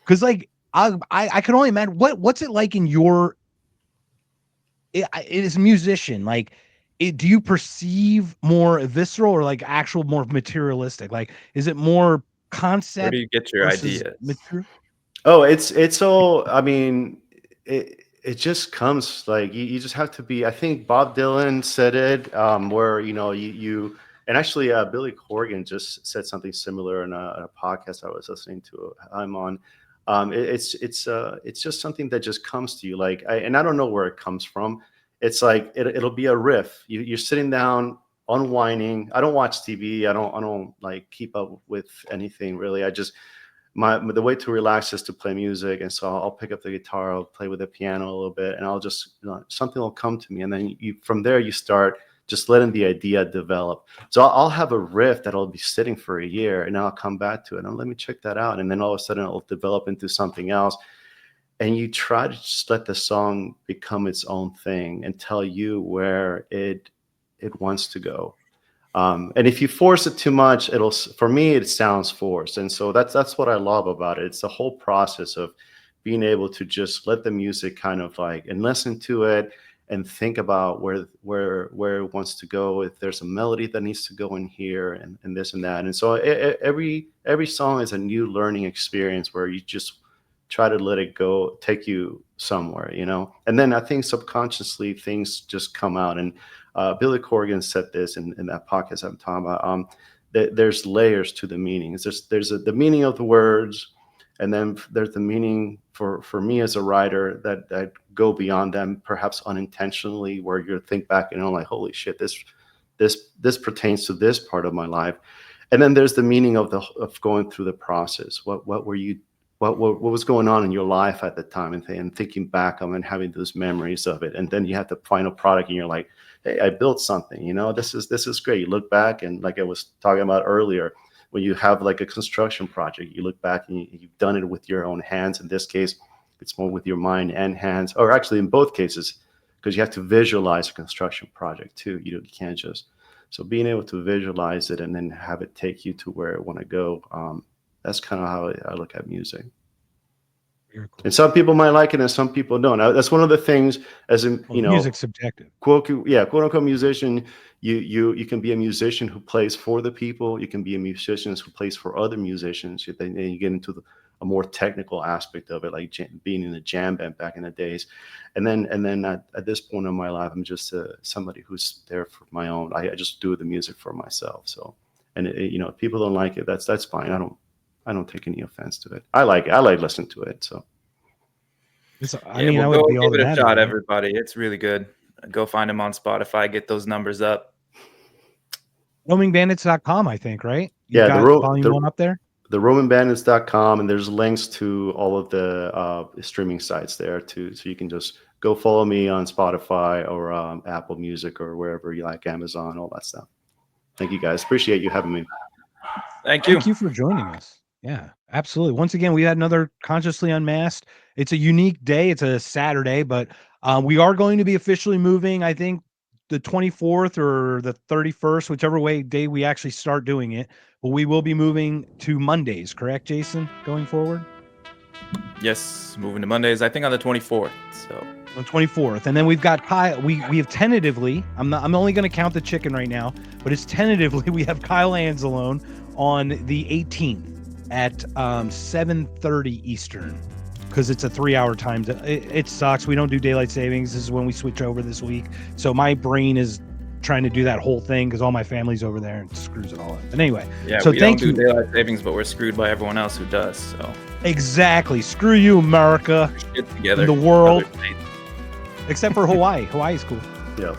Because, like, I can only imagine what's it like in your. It is a musician. Like, do you perceive more visceral or like actual more materialistic? Like, is it more concept? Where do you get your ideas? Oh, it's all, I mean, it just comes, like, you just have to be, I think Bob Dylan said it, where, you and actually Billy Corgan just said something similar in a podcast I was listening to. I'm on. It's just something that just comes to you. Like, I don't know where it comes from. It's like, it'll be a riff. You're sitting down, unwinding. I don't watch TV. I don't like keep up with anything really. I just, the way to relax is to play music. And so I'll pick up the guitar, I'll play with the piano a little bit, and I'll just, something will come to me. And then from there you start just letting the idea develop. So I'll have a riff that'll be sitting for a year, and I'll come back to it and let me check that out. And then all of a sudden it'll develop into something else. And you try to just let the song become its own thing and tell you where it wants to go. And if you force it too much, for me, it sounds forced. And so that's what I love about it. It's the whole process of being able to just let the music kind of like, and listen to it and think about where it wants to go. If there's a melody that needs to go in here and this and that. And so every song is a new learning experience where you just try to let it go, take you somewhere, And then I think subconsciously things just come out. And Billy Corgan said this in that podcast I'm talking about. There's layers to the meanings. There's the meaning of the words, and then there's the meaning for me as a writer that go beyond them, perhaps unintentionally, where you think back and like, holy shit, this pertains to this part of my life. And then there's the meaning of going through the process. What was going on in your life at the time, and thinking back on and having those memories of it. And then you have the final product and you're like, hey, I built something, this is great. You look back, and like I was talking about earlier, when you have like a construction project, you look back and you've done it with your own hands. In this case, it's more with your mind and hands, or actually in both cases, because you have to visualize a construction project too. You can't just, so being able to visualize it and then have it take you to where I want to go. That's kind of how I look at music. Cool. And some people might like it and some people don't. That's one of the things, as in, music's subjective. quote unquote musician. You can be a musician who plays for the people. You can be a musician who plays for other musicians. Then you get into a more technical aspect of it, like being in a jam band back in the days. And then at this point in my life, I'm just somebody who's there for my own. I just do the music for myself. So, and if people don't like it, that's fine. I don't take any offense to it. I like listening to it. So, I would be all give it a mad shot, at it. everybody. It's really good. Go find him on Spotify. Get those numbers up. RoamingBandits.com, I think, right? You Yeah, got volume 1 up there. The RomanBandits.com, and there's links to all of the streaming sites there too. So you can just go follow me on Spotify or Apple Music or wherever you like, Amazon, all that stuff. Thank you guys. Appreciate you having me. Thank you. Thank you for joining us. Yeah, absolutely. Once again, we had another Consciously Unmasked. It's a unique day. It's a Saturday, but we are going to be officially moving, I think, the 24th or the 31st, whichever day we actually start doing it. But we will be moving to Mondays, correct, Jason, going forward? Yes, moving to Mondays, I think on the 24th. So on 24th. And then we've got Kyle. We have tentatively, I'm only going to count the chicken right now, but it's tentatively, we have Kyle Anzalone on the 18th at 7:30 Eastern, because it's a 3-hour time. It sucks. We don't do daylight savings. This is when we switch over this week. So my brain is trying to do that whole thing because all my family's over there and screws it all up. But anyway, yeah, so we don't do daylight savings, but we're screwed by everyone else who does. So exactly, screw you, America. Get together, the world, except for Hawaii. Hawaii's cool. Yeah.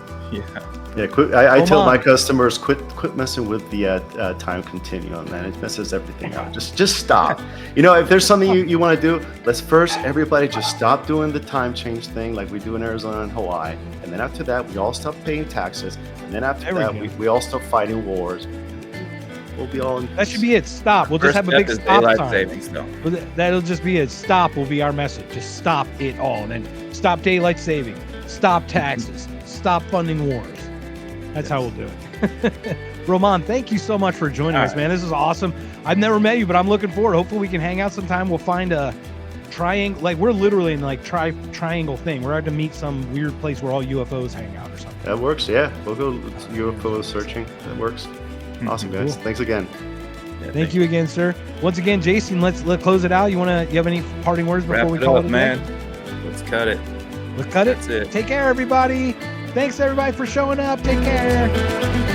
Yeah, I tell my customers, quit messing with the time continuum, man. It messes everything up. Just stop. If there's something you want to do, let's first everybody just stop doing the time change thing like we do in Arizona and Hawaii, and then after that we all stop paying taxes, and then after that we all stop fighting wars. We'll be all in. That should be it. Stop. We'll just have a big stop sign. That'll just be it. Stop will be our message. Just stop it all, and then stop daylight saving, stop taxes, stop funding wars. That's how we'll do it. Roman, thank you so much for joining us, man. This is awesome. I've never met you, but I'm looking forward. Hopefully we can hang out sometime. We'll find a triangle. Like, we're literally in like triangle thing. We're out to meet some weird place where all UFOs hang out or something. That works. Yeah. We'll go UFO searching. That works. Awesome, guys. Cool. Thanks again. Yeah, thank you again, sir. Once again, Jason, let's close it out. You have any parting words before we call it a man? day? Let's cut it. Let's cut it. That's it. Take care, everybody. Thanks, everybody, for showing up. Take care.